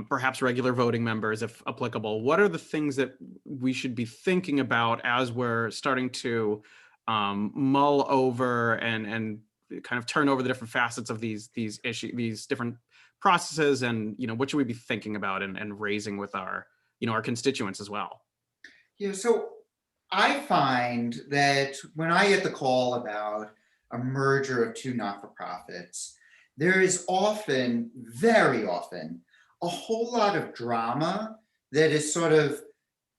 S2: perhaps regular voting members if applicable, what are the things that we should be thinking about as we're starting to mull over and kind of turn over the different facets of these issues, these different processes, and what should we be thinking about and raising with our our constituents as well?
S3: So I find that when I get the call about a merger of two not-for-profits, there is often, very often, a whole lot of drama that is sort of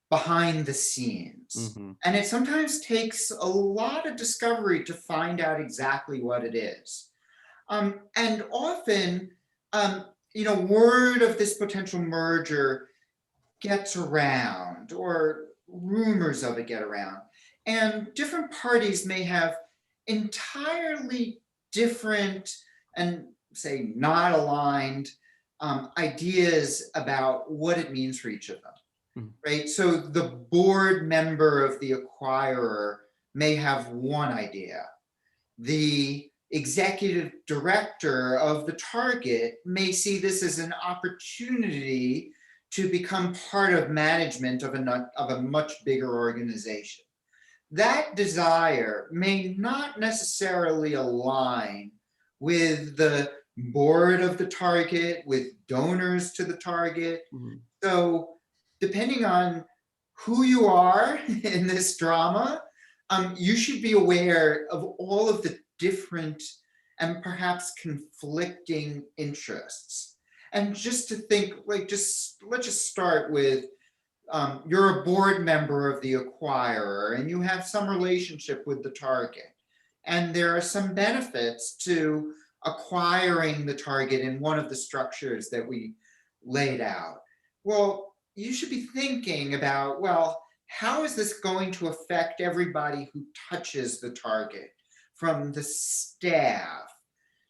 S3: behind the scenes. And it sometimes takes a lot of discovery to find out exactly what it is. And often, word of this potential merger gets around, or rumors of it get around. And different parties may have entirely different and say not aligned ideas about what it means for each of them. Right? So the board member of the acquirer may have one idea. The executive director of the target may see this as an opportunity to become part of management of a much bigger organization. That desire may not necessarily align with the board of the target, with donors to the target. So depending on who you are in this drama, you should be aware of all of the different and perhaps conflicting interests. And just to think, let's just start with, you're a board member of the acquirer and you have some relationship with the target. And there are some benefits to acquiring the target in one of the structures that we laid out. Well, you should be thinking about, well, how is this going to affect everybody who touches the target, from the staff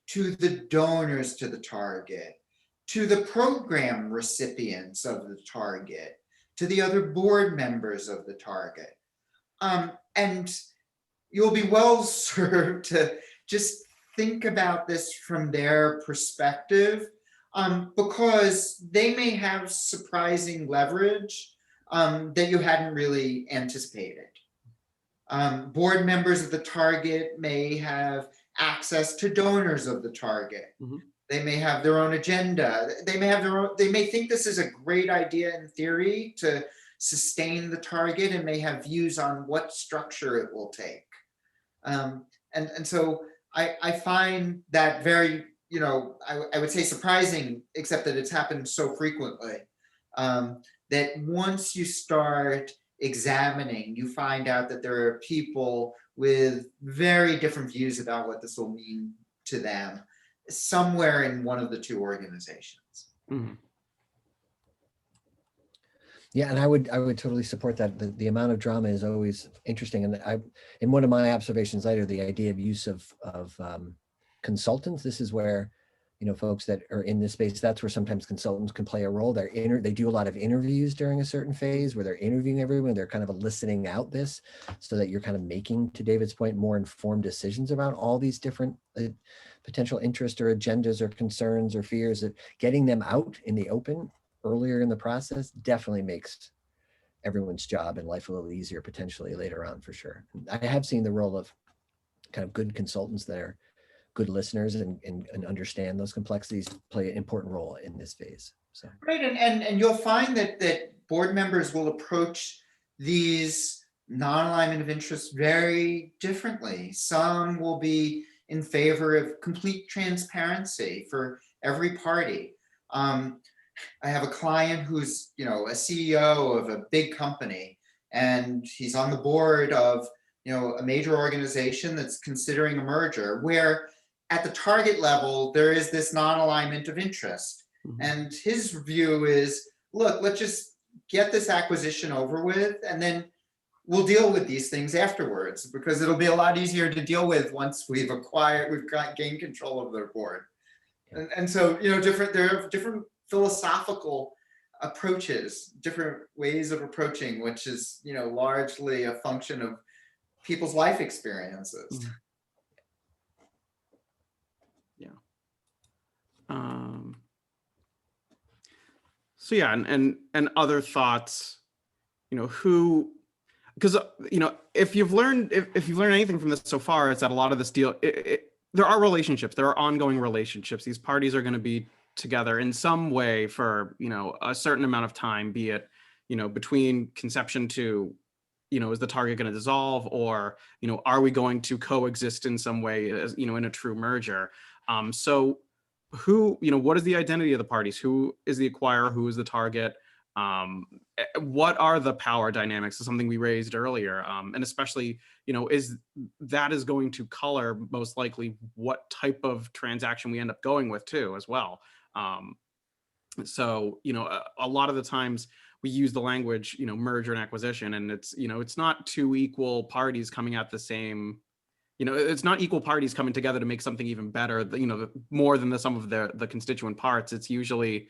S3: to the donors to the target, to the program recipients of the target, to the other board members of the target. And you'll be well served to just think about this from their perspective, because they may have surprising leverage that you hadn't really anticipated. Board members of the target may have access to donors of the target. They may have their own agenda. They may think this is a great idea in theory to sustain the target and may have views on what structure it will take. And so I find that very, I would say surprising, except that it's happened so frequently, that once you start examining, you find out that there are people with very different views about what this will mean to them somewhere in one of the two organizations.
S2: Mhm.
S4: Yeah, and I would totally support that. The amount of drama is always interesting. And in one of my observations later, the idea of use of consultants. This is where, folks that are in this space, that's where sometimes consultants can play a role. They do a lot of interviews during a certain phase where they're interviewing everyone. They're kind of eliciting out this so that you're kind of making, to David's point, more informed decisions about all these different potential interests or agendas or concerns or fears, that getting them out in the open earlier in the process definitely makes everyone's job and life a little easier potentially later on, for sure. I have seen the role of kind of good consultants that are good listeners and understand those complexities play an important role in this phase. So
S3: right, and you'll find that board members will approach these non-alignment of interest very differently. Some will be in favor of complete transparency for every party. I have a client who's, a CEO of a big company, and he's on the board of, a major organization that's considering a merger, where at the target level, there is this non-alignment of interest.
S2: Mhm.
S3: And his view is, look, let's just get this acquisition over with, and then we'll deal with these things afterwards, because it'll be a lot easier to deal with once we've gained control of their board. And so, there are different philosophical approaches, different ways of approaching, which is, largely a function of people's life experiences.
S2: Mhm. So yeah, and other thoughts, because if you've learned anything from this so far, it's that a lot of this deal, there are relationships, there are ongoing relationships. These parties are going to be together in some way for a certain amount of time, be it between conception to is the target going to dissolve, or are we going to coexist in some way, as in a true merger. So who, what is the identity of the parties? Who is the acquirer? Who is the target? What are the power dynamics? Is something we raised earlier, and especially is going to color most likely what type of transaction we end up going with too, as well. So a lot of the times we use the language merger and acquisition, and it's not two equal parties coming at the same. It's not equal parties coming together to make something even better, more than the sum of the constituent parts. It's usually,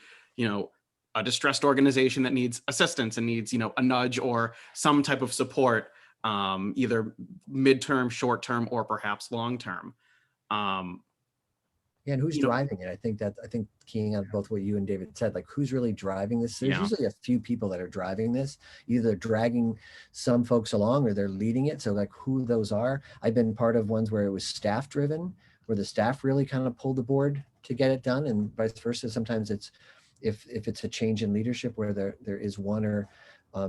S2: a distressed organization that needs assistance and needs, a nudge or some type of support, either midterm, short term, or perhaps long term.
S4: yeah, and who's driving it? I think keying on both what you and David said, like who's really driving this? There's usually a few people that are driving this, either dragging some folks along or they're leading it. So like who those are. I've been part of ones where it was staff driven, where the staff really kind of pulled the board to get it done, and vice versa. Sometimes it's if it's a change in leadership where there is one or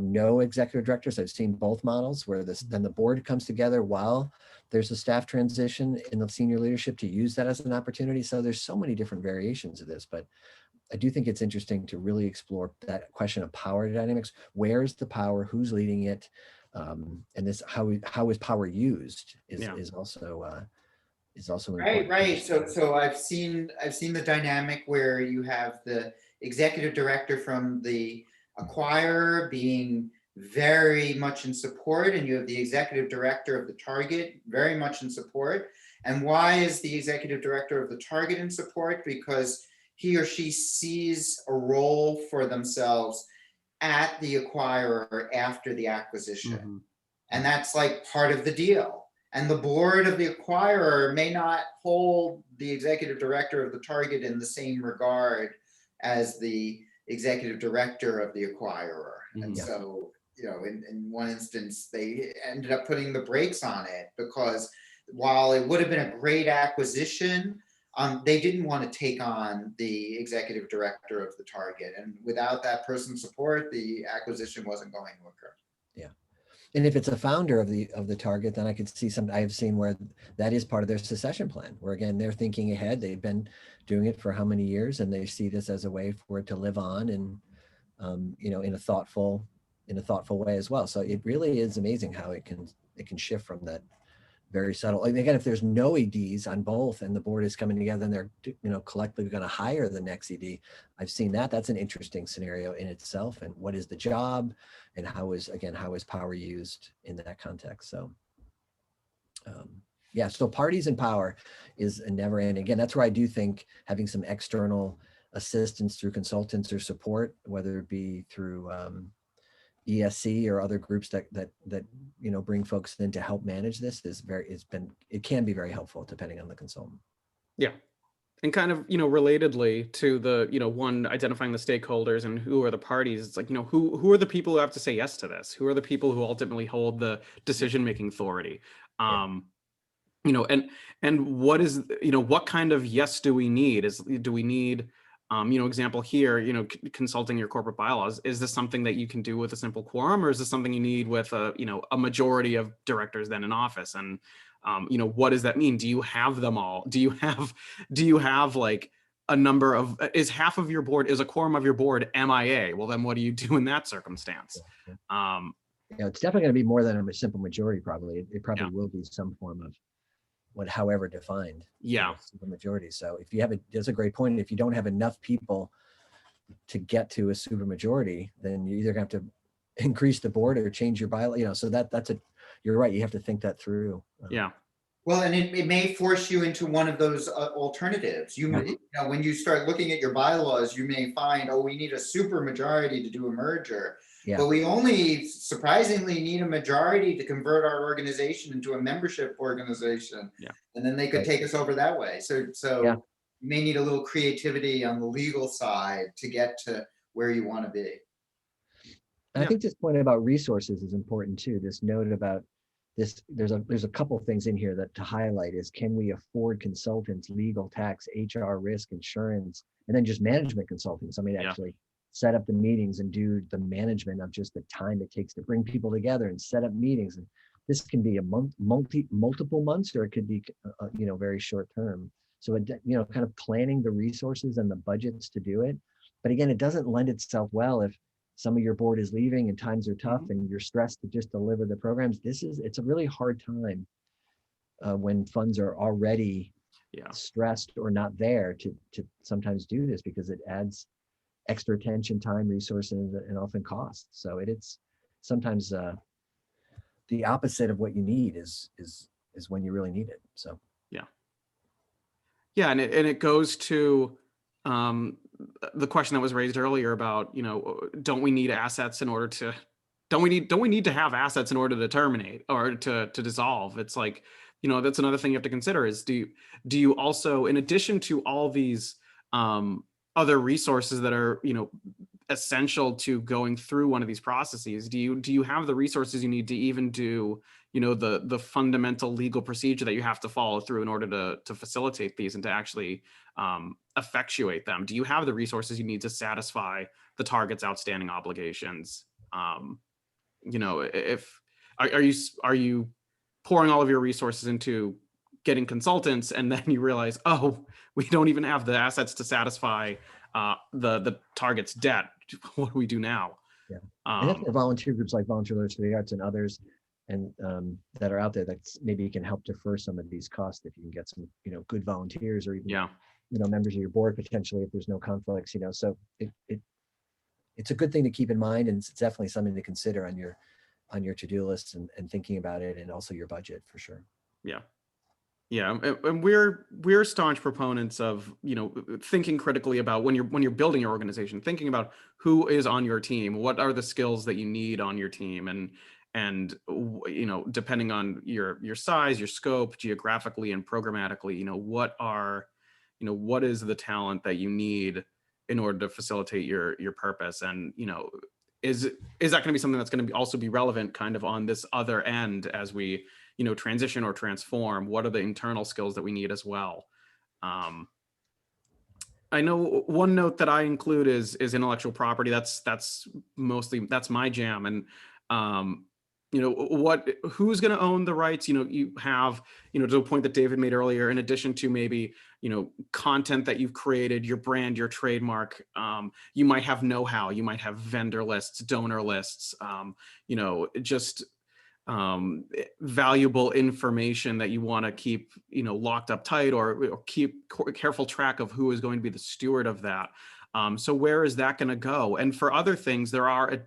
S4: no executive directors. I've seen both models where then the board comes together while there's a staff transition in the senior leadership to use that as an opportunity. So there's so many different variations of this, but I do think it's interesting to really explore that question of power dynamics. Where's the power? Who's leading it? And this how is power used is also important.
S3: Right. So I've seen the dynamic where you have the executive director from the acquirer being very much in support, and you have the executive director of the target very much in support. And why is the executive director of the target in support? Because he or she sees a role for themselves at the acquirer after the acquisition.
S2: Mm-hmm.
S3: And that's like part of the deal. And the board of the acquirer may not hold the executive director of the target in the same regard as the executive director of the acquirer. And so, in one instance, they ended up putting the brakes on it, because while it would have been a great acquisition, they didn't want to take on the executive director of the target. And without that person's support, the acquisition wasn't going to occur.
S4: Yeah. And if it's a founder of the target, then I could see I have seen where that is part of their succession plan, where again, they're thinking ahead. They've been doing it for how many years, and they see this as a way for it to live on and, in a thoughtful way as well. So it really is amazing how it can shift from that very subtle. Like again, if there's no EDs on both and the board is coming together and they're collectively going to hire the next ED, I've seen that. That's an interesting scenario in itself. And what is the job, and how is power used in that context? So yeah, so parties and power is a never ending. Again, that's where I do think having some external assistance through consultants or support, whether it be through ESC or other groups that bring folks in to help manage this, it can be very helpful depending on the consultant.
S2: Yeah. And kind of, relatedly to the, one, identifying the stakeholders and who are the parties. It's like, who are the people who have to say yes to this? Who are the people who ultimately hold the decision-making authority?
S4: Yeah.
S2: And what is, what kind of yes do we need? Do we need, example here, consulting your corporate bylaws? Is this something that you can do with a simple quorum, or is this something you need with a majority of directors then in office? And, what does that mean? Do you have them all? Do you have like a number of, is half of your board, is a quorum of your board MIA? Well, then what do you do in that circumstance?
S4: Yeah. It's definitely going to be more than a simple majority. Probably it probably will be some form of however defined.
S2: Yeah.
S4: Super majority. So if you have that's a great point. If you don't have enough people to get to a super majority, then you're either going to have to increase the board or change your bylaw. So you're right. You have to think that through.
S2: Yeah.
S3: Well, and it may force you into one of those alternatives. When you start looking at your bylaws, you may find, we need a super majority to do a merger.
S4: Yeah.
S3: But we only surprisingly need a majority to convert our organization into a membership organization.
S2: Yeah.
S3: And then they could take us over that way. So
S4: Yeah.
S3: you may need a little creativity on the legal side to get to where you want to be.
S4: I think this point about resources is important too. This note about this, there's a couple things in here that to highlight is, can we afford consultants, legal, tax, HR, risk, insurance, and then just management consulting? Somebody actually set up the meetings and do the management of just the time it takes to bring people together and set up meetings. And this can be a multiple months, or it could be, very short term. So, kind of planning the resources and the budgets to do it. But again, it doesn't lend itself well if some of your board is leaving and times are tough and you're stressed to just deliver the programs. It's a really hard time when funds are already stressed or not there to sometimes do this, because it adds extra attention, time, resources, and often costs. So it's sometimes the opposite of what you need is when you really need it. So
S2: and it goes to the question that was raised earlier about, don't we need assets in order to, don't we need to have assets in order to terminate or to dissolve? It's like, that's another thing you have to consider is, do you also, in addition to all these other resources that are, essential to going through one of these processes, do you have the resources you need to even do, the fundamental legal procedure that you have to follow through in order to facilitate these and to actually effectuate them? Do you have the resources you need to satisfy the target's outstanding obligations? If are you pouring all of your resources into getting consultants, and then you realize, we don't even have the assets to satisfy the target's debt? What do we do now?
S4: Yeah, and that's where volunteer groups like Volunteer Lawyers for the Arts and others, and that are out there, that maybe can help defer some of these costs if you can get some, good volunteers, or even members of your board potentially if there's no conflicts. So it's a good thing to keep in mind, and it's definitely something to consider on your to-do list and thinking about it, and also your budget for sure.
S2: Yeah, and we're staunch proponents of, thinking critically about when you're building your organization, thinking about who is on your team, what are the skills that you need on your team, and depending on your size, your scope, geographically and programmatically, what is the talent that you need in order to facilitate your purpose? And is that going to be something that's going to also be relevant kind of on this other end as we transition or transform? What are the internal skills that we need as well? I know one note that I include is intellectual property. That's my jam. And who's going to own the rights? You have, to a point that David made earlier, in addition to maybe, content that you've created, your brand, your trademark, you might have know-how, you might have vendor lists, donor lists, just valuable information that you want to keep locked up tight, or keep careful track of who is going to be the steward of that. So where is that going to go? And for other things, there are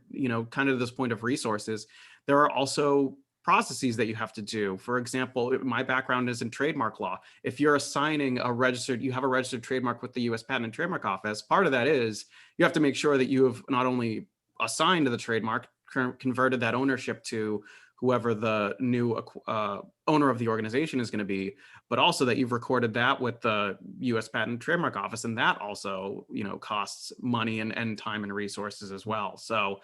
S2: kind of this point of resources, there are also processes that you have to do. For example, my background is in trademark law. If you're assigning you have a registered trademark with the US Patent and Trademark Office, part of that is you have to make sure that you have not only assigned the trademark, converted that ownership to whoever the new owner of the organization is going to be, but also that you've recorded that with the US Patent and Trademark Office. And that also, costs money and time and resources as well. So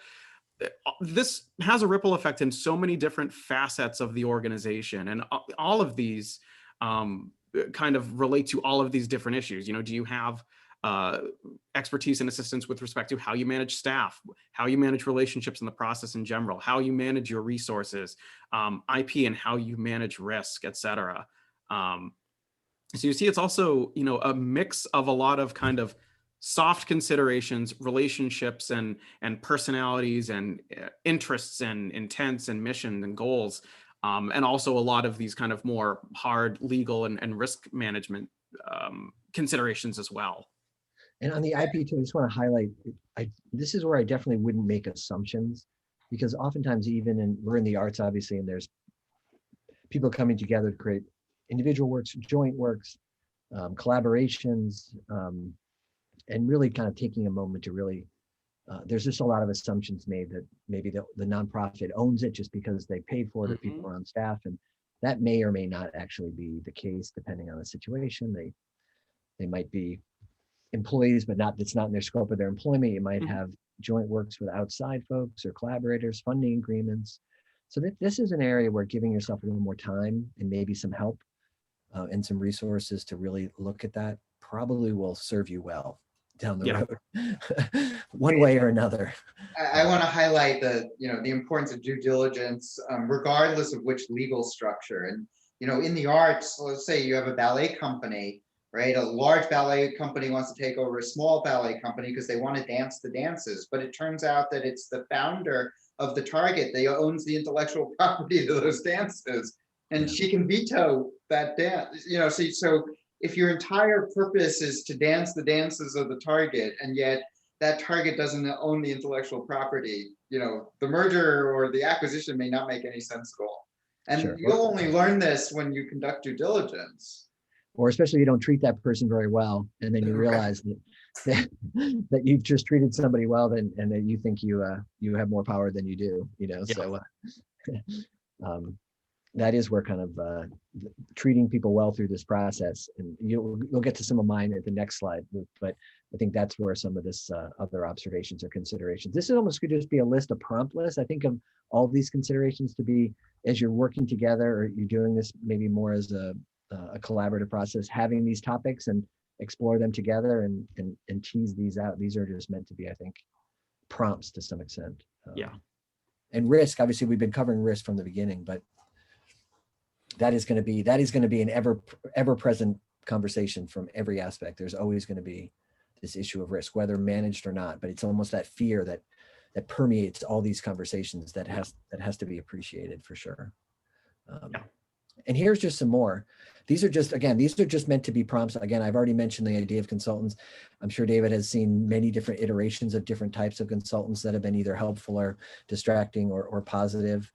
S2: this has a ripple effect in so many different facets of the organization. And all of these kind of relate to all of these different issues. Do you have expertise and assistance with respect to how you manage staff, how you manage relationships in the process in general, how you manage your resources, IP, and how you manage risk, et cetera. So you see, it's also, a mix of a lot of kind of soft considerations, relationships, and personalities, and interests, and intents, and mission, and goals, and also a lot of these kind of more hard legal and risk management considerations as well.
S4: And on the IP too, I just want to highlight, this is where I definitely wouldn't make assumptions, because oftentimes we're in the arts, obviously, and there's people coming together to create individual works, joint works, collaborations, and really kind of taking a moment to really, there's just a lot of assumptions made that maybe the nonprofit owns it just because they paid for it, or people are on staff, and that may or may not actually be the case depending on the situation. They might be employees, but it's not in their scope of their employment. You might have joint works with outside folks or collaborators, funding agreements. So this is an area where giving yourself a little more time and maybe some help and some resources to really look at that probably will serve you well down the road, one way or another.
S3: I want to highlight the importance of due diligence, regardless of which legal structure. And in the arts, let's say you have a ballet company, right? A large ballet company wants to take over a small ballet company because they want to dance the dances, but it turns out that it's the founder of the target that owns the intellectual property to those dances, and she can veto that dance. So if your entire purpose is to dance the dances of the target, and yet that target doesn't own the intellectual property, the merger or the acquisition may not make any sense at all. And you'll only learn this when you conduct due diligence.
S4: Or especially you don't treat that person very well, and then you realize that you've just treated somebody well, and that you think you have more power than you do. So that is where kind of treating people well through this process, and you'll get to some of mine at the next slide, but I think that's where some of this other observations or considerations. This is almost could just be a list, a prompt list. I think of all these considerations to be, as you're working together, or you're doing this maybe more as a collaborative process, having these topics and explore them together and tease these out. These are just meant to be, I think, prompts to some extent. And risk, obviously we've been covering risk from the beginning, but that is going to be an ever present conversation from every aspect. There's always going to be this issue of risk, whether managed or not, but it's almost that fear that permeates all these conversations that has to be appreciated for sure. And here's just some more. These are just meant to be prompts. Again, I've already mentioned the idea of consultants. I'm sure David has seen many different iterations of different types of consultants that have been either helpful or distracting or positive.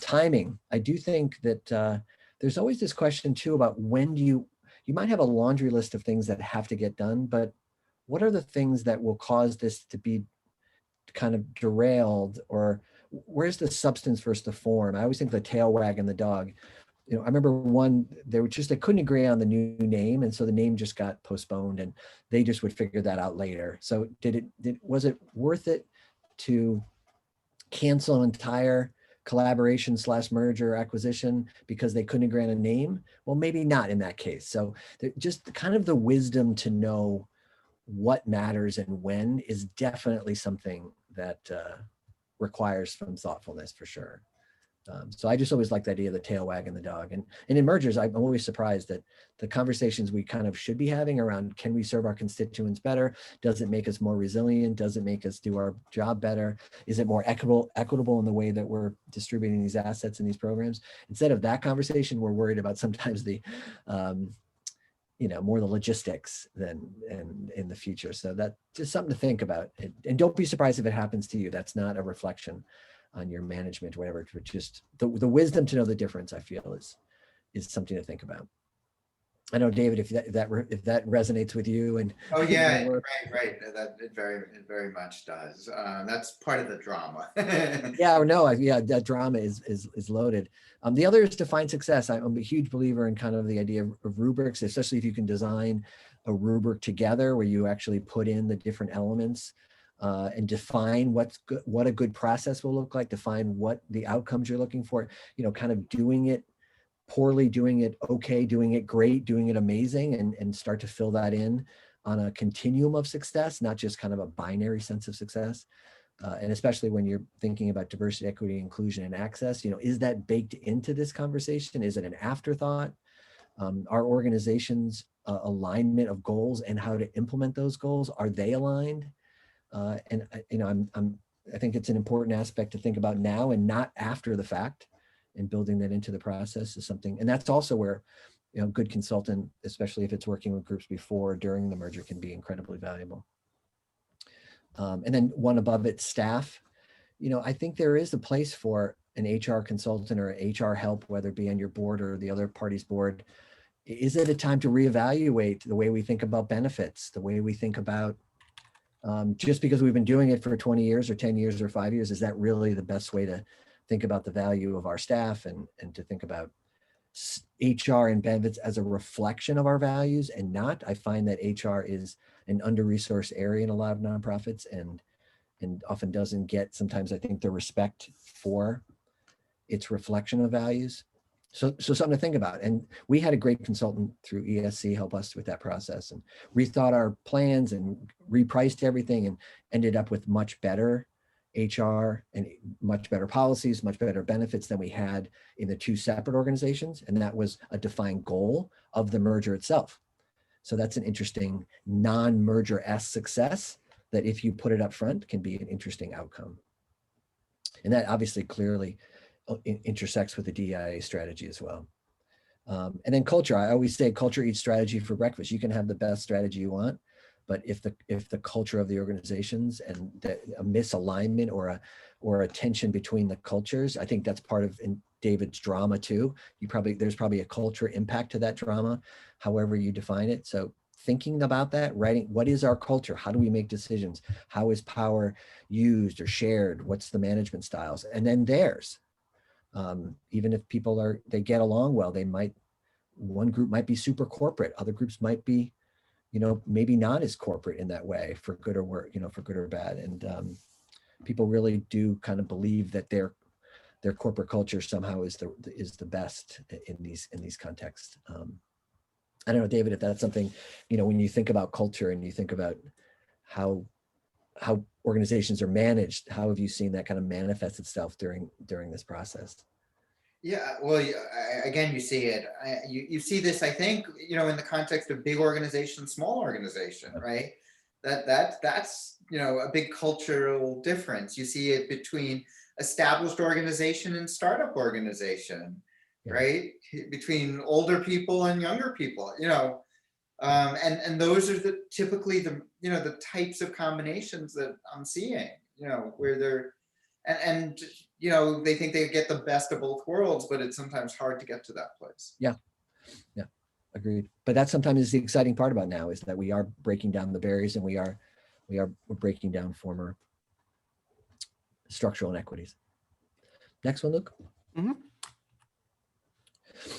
S4: Timing. I do think that there's always this question too about when you might have a laundry list of things that have to get done, but what are the things that will cause this to be kind of derailed, or where's the substance versus the form? I always think the tail wagging the dog. I remember they couldn't agree on the new name, and so the name just got postponed, and they just would figure that out later. So was it worth it to cancel an entire collaboration / merger acquisition because they couldn't grant a name? Well, maybe not in that case. So just kind of the wisdom to know what matters and when is definitely something that requires some thoughtfulness for sure. So I just always like the idea of the tail wagging the dog. And in mergers, I'm always surprised that the conversations we kind of should be having around, can we serve our constituents better? Does it make us more resilient? Does it make us do our job better? Is it more equitable in the way that we're distributing these assets in these programs? Instead of that conversation, we're worried about sometimes the, more the logistics than in the future. So that's just something to think about. And don't be surprised if it happens to you. That's not a reflection on your management or whatever, but just the wisdom to know the difference, I feel is something to think about. I know, David, if that resonates with you and
S3: Oh yeah, right. That it very much does. That's part of the drama.
S4: yeah, or no, that drama is loaded. The other is define success. I'm a huge believer in kind of the idea of rubrics, especially if you can design a rubric together where you actually put in the different elements and define what a good process will look like, define what the outcomes you're looking for, kind of doing it poorly, doing it okay, doing it great, doing it amazing, and start to fill that in on a continuum of success, not just kind of a binary sense of success. And especially when you're thinking about diversity, equity, inclusion, and access, is that baked into this conversation? Is it an afterthought? Our organization's alignment of goals and how to implement those goals, are they aligned? And I think it's an important aspect to think about now and not after the fact, and building that into the process is something. And that's also where, good consultant, especially if it's working with groups before or during the merger, can be incredibly valuable. And then one above it, staff. I think there is a place for an HR consultant or HR help, whether it be on your board or the other party's board. Is it a time to reevaluate the way we think about benefits, the way we think about just because we've been doing it for 20 years or 10 years or 5 years, is that really the best way to think about the value of our staff and to think about HR and benefits as a reflection of our values and not? I find that HR is an under-resourced area in a lot of nonprofits and often doesn't get, sometimes I think, the respect for its reflection of values. So something to think about. And we had a great consultant through ESC help us with that process and rethought our plans and repriced everything and ended up with much better HR and much better policies, much better benefits than we had in the two separate organizations. And that was a defined goal of the merger itself. So that's an interesting non-merger-esque success that if you put it up front can be an interesting outcome. And that obviously clearly intersects with the DEIA strategy as well. And then culture. I always say culture eats strategy for breakfast. You can have the best strategy you want, but if the culture of the organizations and a misalignment or a tension between the cultures, I think that's part of in David's drama too. There's probably a culture impact to that drama, however you define it. So thinking about that, writing, what is our culture? How do we make decisions? How is power used or shared? What's the management styles? And then theirs. Even if people they get along well, one group might be super corporate, other groups might be, maybe not as corporate in that way, for good or worse, for good or bad. And people really do kind of believe that their corporate culture somehow is the best in these contexts. I don't know, David, if that's something, when you think about culture and you think about how organizations are managed, how have you seen that kind of manifest itself during this process?
S3: Yeah, well, again, you see it. You see this, I think, in the context of big organization, small organization, right? That's a big cultural difference. You see it between established organization and startup organization, right? Between older people and younger people, and those are typically the types of combinations that I'm seeing, where they're and they think they get the best of both worlds, but it's sometimes hard to get to that place.
S4: Yeah, agreed. But that sometimes is the exciting part about now, is that we are breaking down the barriers and we're breaking down former structural inequities. Next one, Luke.
S2: Mm-hmm.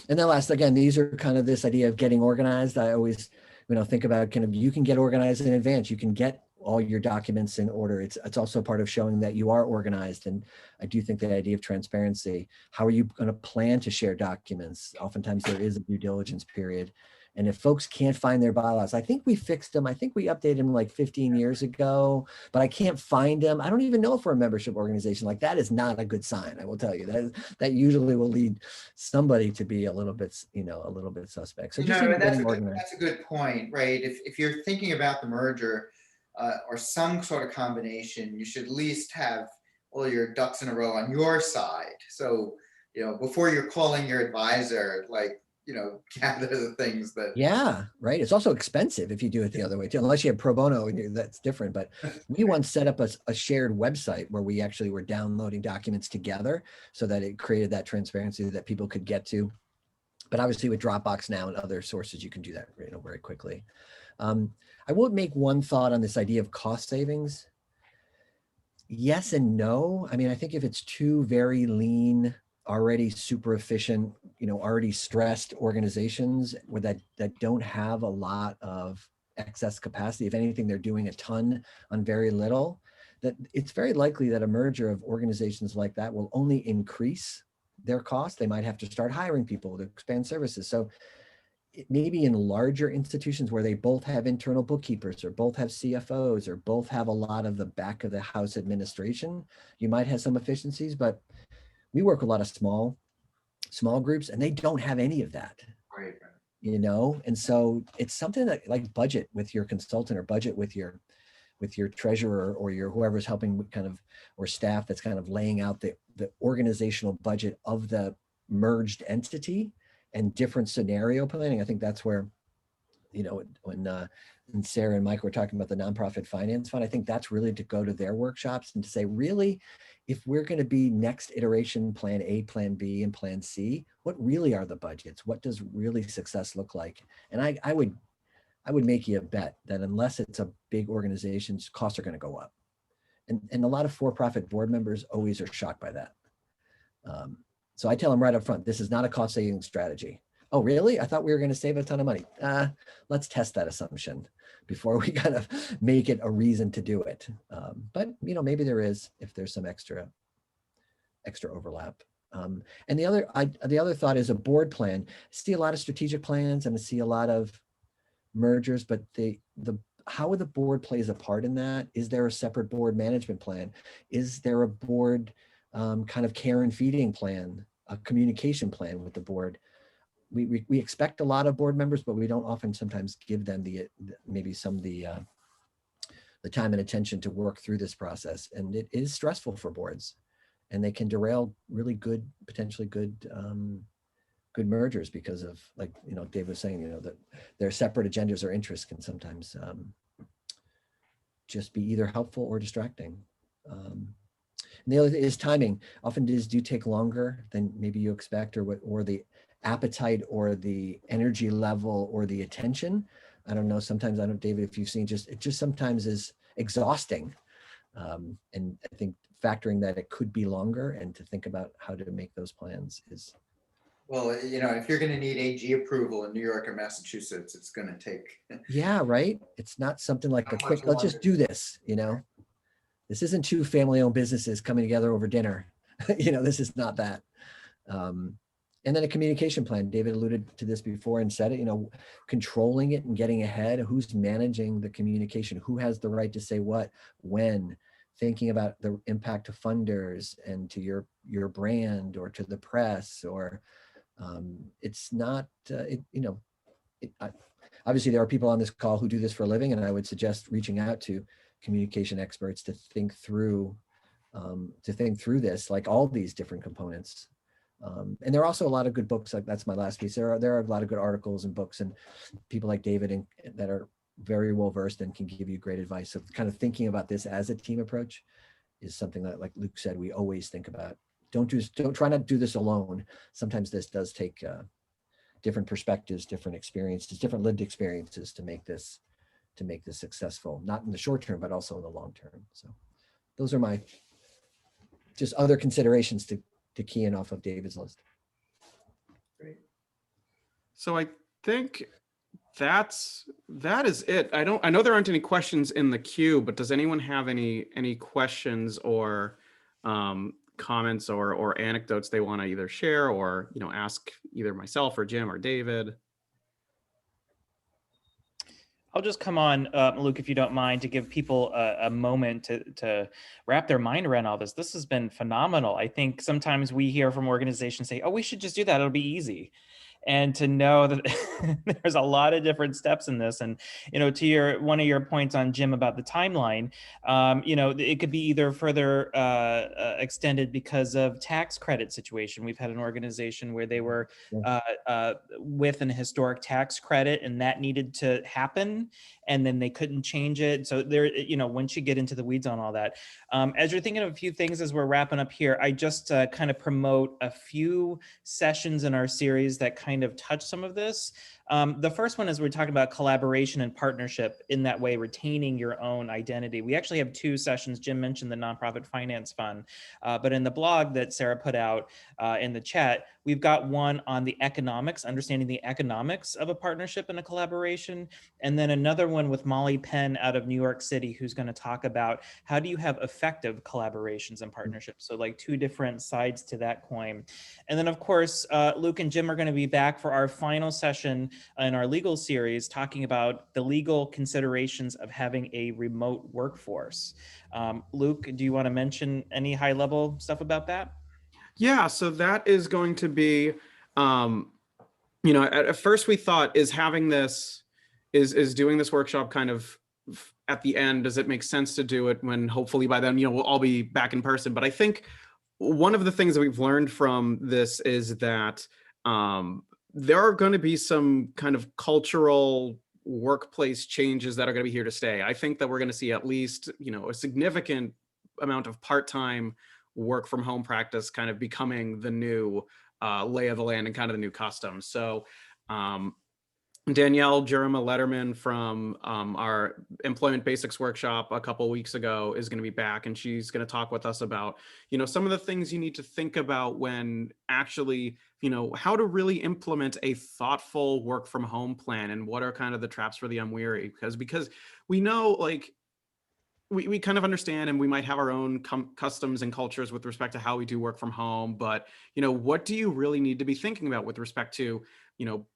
S4: And then last, again, these are kind of this idea of getting organized. I always, think about you can get organized in advance. You can get all your documents in order. It's also part of showing that you are organized. And I do think the idea of transparency, how are you going to plan to share documents? Oftentimes there is a due diligence period. And if folks can't find their bylaws, I think we fixed them. I think we updated them like 15 years ago, but I can't find them. I don't even know if we're a membership organization. Like, that is not a good sign. I will tell you that usually will lead somebody to be a little bit, a little bit suspect. So just even getting organized.
S3: That's a good point, right? If you're thinking about the merger or some sort of combination, you should at least have all your ducks in a row on your side. So, before you're calling your advisor, like, gather the things that.
S4: Yeah, right. It's also expensive if you do it the other way too, unless you have pro bono and that's different. But we once set up a shared website where we actually were downloading documents together so that it created that transparency that people could get to. But obviously with Dropbox now and other sources, you can do that very quickly. I would make one thought on this idea of cost savings. Yes and no. I mean, I think if it's two very lean, already super efficient, already stressed organizations that don't have a lot of excess capacity, if anything, they're doing a ton on very little, that it's very likely that a merger of organizations like that will only increase their costs. They might have to start hiring people to expand services. So maybe in larger institutions where they both have internal bookkeepers or both have CFOs or both have a lot of the back of the house administration, you might have some efficiencies, but we work with a lot of small groups and they don't have any of that.
S3: Right.
S4: And so it's something that, like, budget with your consultant or budget with your treasurer or your whoever's helping or staff that's kind of laying out the organizational budget of the merged entity and different scenario planning. I think that's where, when Sarah and Mike were talking about the nonprofit finance fund, I think that's really to go to their workshops and to say, really, if we're going to be next iteration, plan A, plan B, and plan C, what really are the budgets? What does really success look like? And I would make you a bet that unless it's a big organization, costs are going to go up. And a lot of for-profit board members always are shocked by that. So I tell them right up front, this is not a cost-saving strategy. Oh, really? I thought we were going to save a ton of money. Let's test that assumption before we kind of make it a reason to do it. But maybe there is, if there's some extra overlap. And the other thought is a board plan. I see a lot of strategic plans and I see a lot of mergers, but how the board plays a part in that. Is there a separate board management plan? Is there a board kind of care and feeding plan, a communication plan with the board? We expect a lot of board members, but we don't often sometimes give them maybe some of the time and attention to work through this process. And it is stressful for boards, and they can derail really potentially good mergers because of, like, Dave was saying, that their separate agendas or interests can sometimes just be either helpful or distracting. And the other thing is timing. Often do take longer than maybe you expect, or the appetite or the energy level or the attention. I don't know. Sometimes, I don't know, David, if you've seen, it just sometimes is exhausting. And I think factoring that it could be longer and to think about how to make those plans is.
S3: Well, if you're going to need AG approval in New York or Massachusetts, it's going to take.
S4: Yeah, right. It's not something like a quick, let's just do this, This isn't two family-owned businesses coming together over dinner. This is not that. And then a communication plan. David alluded to this before and said it, controlling it and getting ahead. Who's managing the communication? Who has the right to say what, when? Thinking about the impact to funders and to your brand or to the press, or it's not, obviously there are people on this call who do this for a living, and I would suggest reaching out to communication experts to think through this, like all these different components. And there are also a lot of good books. Like, that's my last piece. There are a lot of good articles and books and people like David that are very well versed and can give you great advice. So kind of thinking about this as a team approach is something that, like Luke said, we always think about. Don't try not to do this alone. Sometimes this does take different perspectives, different experiences, different lived experiences to make this successful, not in the short term, but also in the long term. So those are my just other considerations to key in off of David's list.
S3: Great.
S2: So I think That is it. I know there aren't any questions in the queue, but does anyone have any questions or comments or anecdotes they want to either share or, ask either myself or Jim or David?
S1: I'll just come on, Luke, if you don't mind, to give people a moment to wrap their mind around all this. This has been phenomenal. I think sometimes we hear from organizations say, oh, we should just do that. It'll be easy. And to know that there's a lot of different steps in this. And, to one of your points on Jim about the timeline, it could be either further extended because of tax credit situation. We've had an organization where they were with an historic tax credit and that needed to happen and then they couldn't change it. So there, once you get into the weeds on all that, as you're thinking of a few things as we're wrapping up here, I just kind of promote a few sessions in our series that kind of touch some of this. The first one is we're talking about collaboration and partnership, in that way, retaining your own identity. We actually have 2 sessions. Jim mentioned the Nonprofit Finance Fund, but in the blog that Sarah put out in the chat, we've got one on the economics, understanding the economics of a partnership and a collaboration. And then another one with Molly Penn out of New York City, who's going to talk about how do you have effective collaborations and partnerships. So like 2 different sides to that coin. And then of course, Luke and Jim are going to be back for our final session in our legal series, talking about the legal considerations of having a remote workforce. Luke, do you want to mention any high level stuff about that?
S2: Yeah, so that is going to be, at first we thought, is doing this workshop kind of at the end, does it make sense to do it when hopefully by then, we'll all be back in person? But I think one of the things that we've learned from this is that there are going to be some kind of cultural workplace changes that are going to be here to stay. I think that we're going to see at least, a significant amount of part-time work from home practice kind of becoming the new lay of the land and kind of the new custom. So Danielle Jerema Letterman from our Employment Basics workshop a couple of weeks ago is going to be back, and she's going to talk with us about, some of the things you need to think about when actually, how to really implement a thoughtful work from home plan, and what are kind of the traps for the unwary, because we know, like, we kind of understand, and we might have our own customs and cultures with respect to how we do work from home, but what do you really need to be thinking about with respect to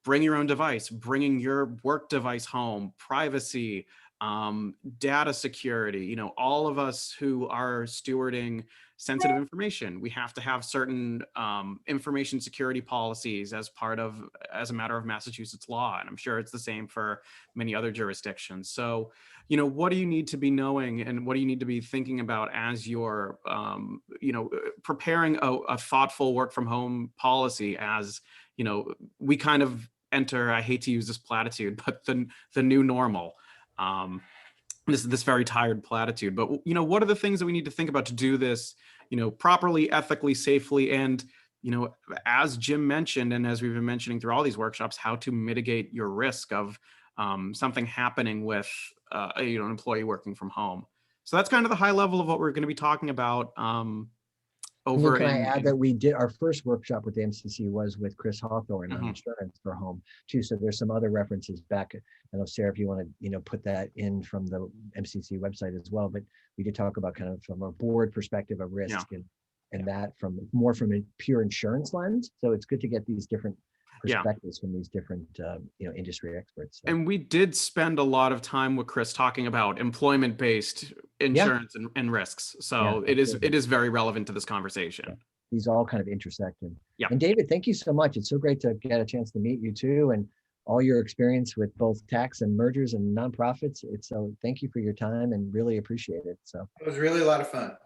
S2: bring your own device, bringing your work device home, privacy, data security, all of us who are stewarding sensitive information, we have to have certain information security policies as a matter of Massachusetts law. And I'm sure it's the same for many other jurisdictions. So, what do you need to be knowing, and what do you need to be thinking about as you're, preparing a thoughtful work from home policy, as we kind of enter, I hate to use this platitude, but the new normal. This very tired platitude, but what are the things that we need to think about to do this, properly, ethically, safely, and as Jim mentioned, and as we've been mentioning through all these workshops, how to mitigate your risk of something happening with an employee working from home. So that's kind of the high level of what we're going to be talking about. Over
S4: can I add that we did our first workshop with the MCC was with Chris Hawthorne on insurance for home too. So there's some other references back. I know, Sarah, if you want to, put that in from the MCC website as well, but we did talk about kind of from a board perspective of risk and that from a pure insurance lens. So it's good to get these different perspectives from these different, industry experts. So.
S2: And we did spend a lot of time with Chris talking about employment-based insurance and risks. So it is very relevant to this conversation.
S4: Yeah. These all kind of intersect.
S2: Yeah.
S4: And David, thank you so much. It's so great to get a chance to meet you too, and all your experience with both tax and mergers and nonprofits. So thank you for your time and really appreciate it. So
S3: it was really a lot of fun.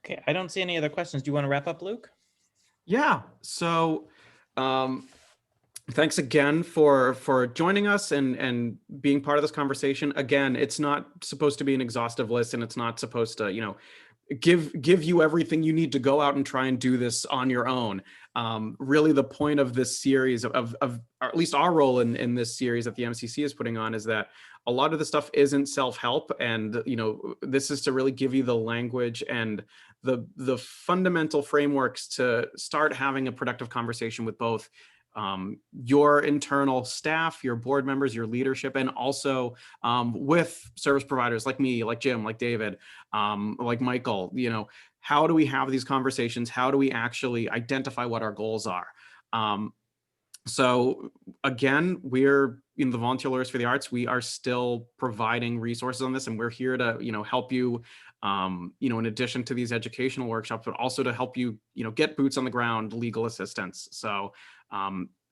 S1: Okay, I don't see any other questions. Do you want to wrap up, Luke?
S2: Yeah. So thanks again for joining us and being part of this conversation. Again, it's not supposed to be an exhaustive list, and it's not supposed to, give you everything you need to go out and try and do this on your own. Really, the point of this series of or at least our role in this series that the MCC is putting on is that a lot of the stuff isn't self-help, and this is to really give you the language and the fundamental frameworks to start having a productive conversation with both your internal staff, your board members, your leadership, and also with service providers like me, like Jim, like David, like Michael. How do we have these conversations? How do we actually identify what our goals are? So again, we're in the Volunteer Lawyers for the Arts. We are still providing resources on this, and we're here to, help you, in addition to these educational workshops, but also to help you, get boots on the ground legal assistance. So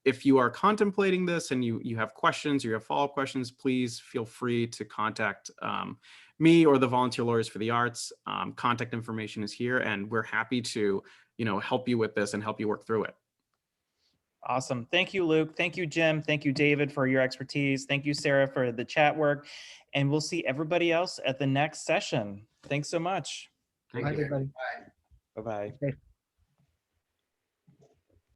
S2: if you are contemplating this and you have questions or you have follow-up questions, please feel free to contact me or the Volunteer Lawyers for the Arts. Contact information is here, and we're happy to, help you with this and help you work through it.
S1: Awesome. Thank you, Luke. Thank you, Jim. Thank you, David, for your expertise. Thank you, Sarah, for the chat work. And we'll see everybody else at the next session. Thanks so much.
S2: Thank
S4: Bye,
S2: you.
S4: everybody.
S1: Bye-bye.
S4: Okay.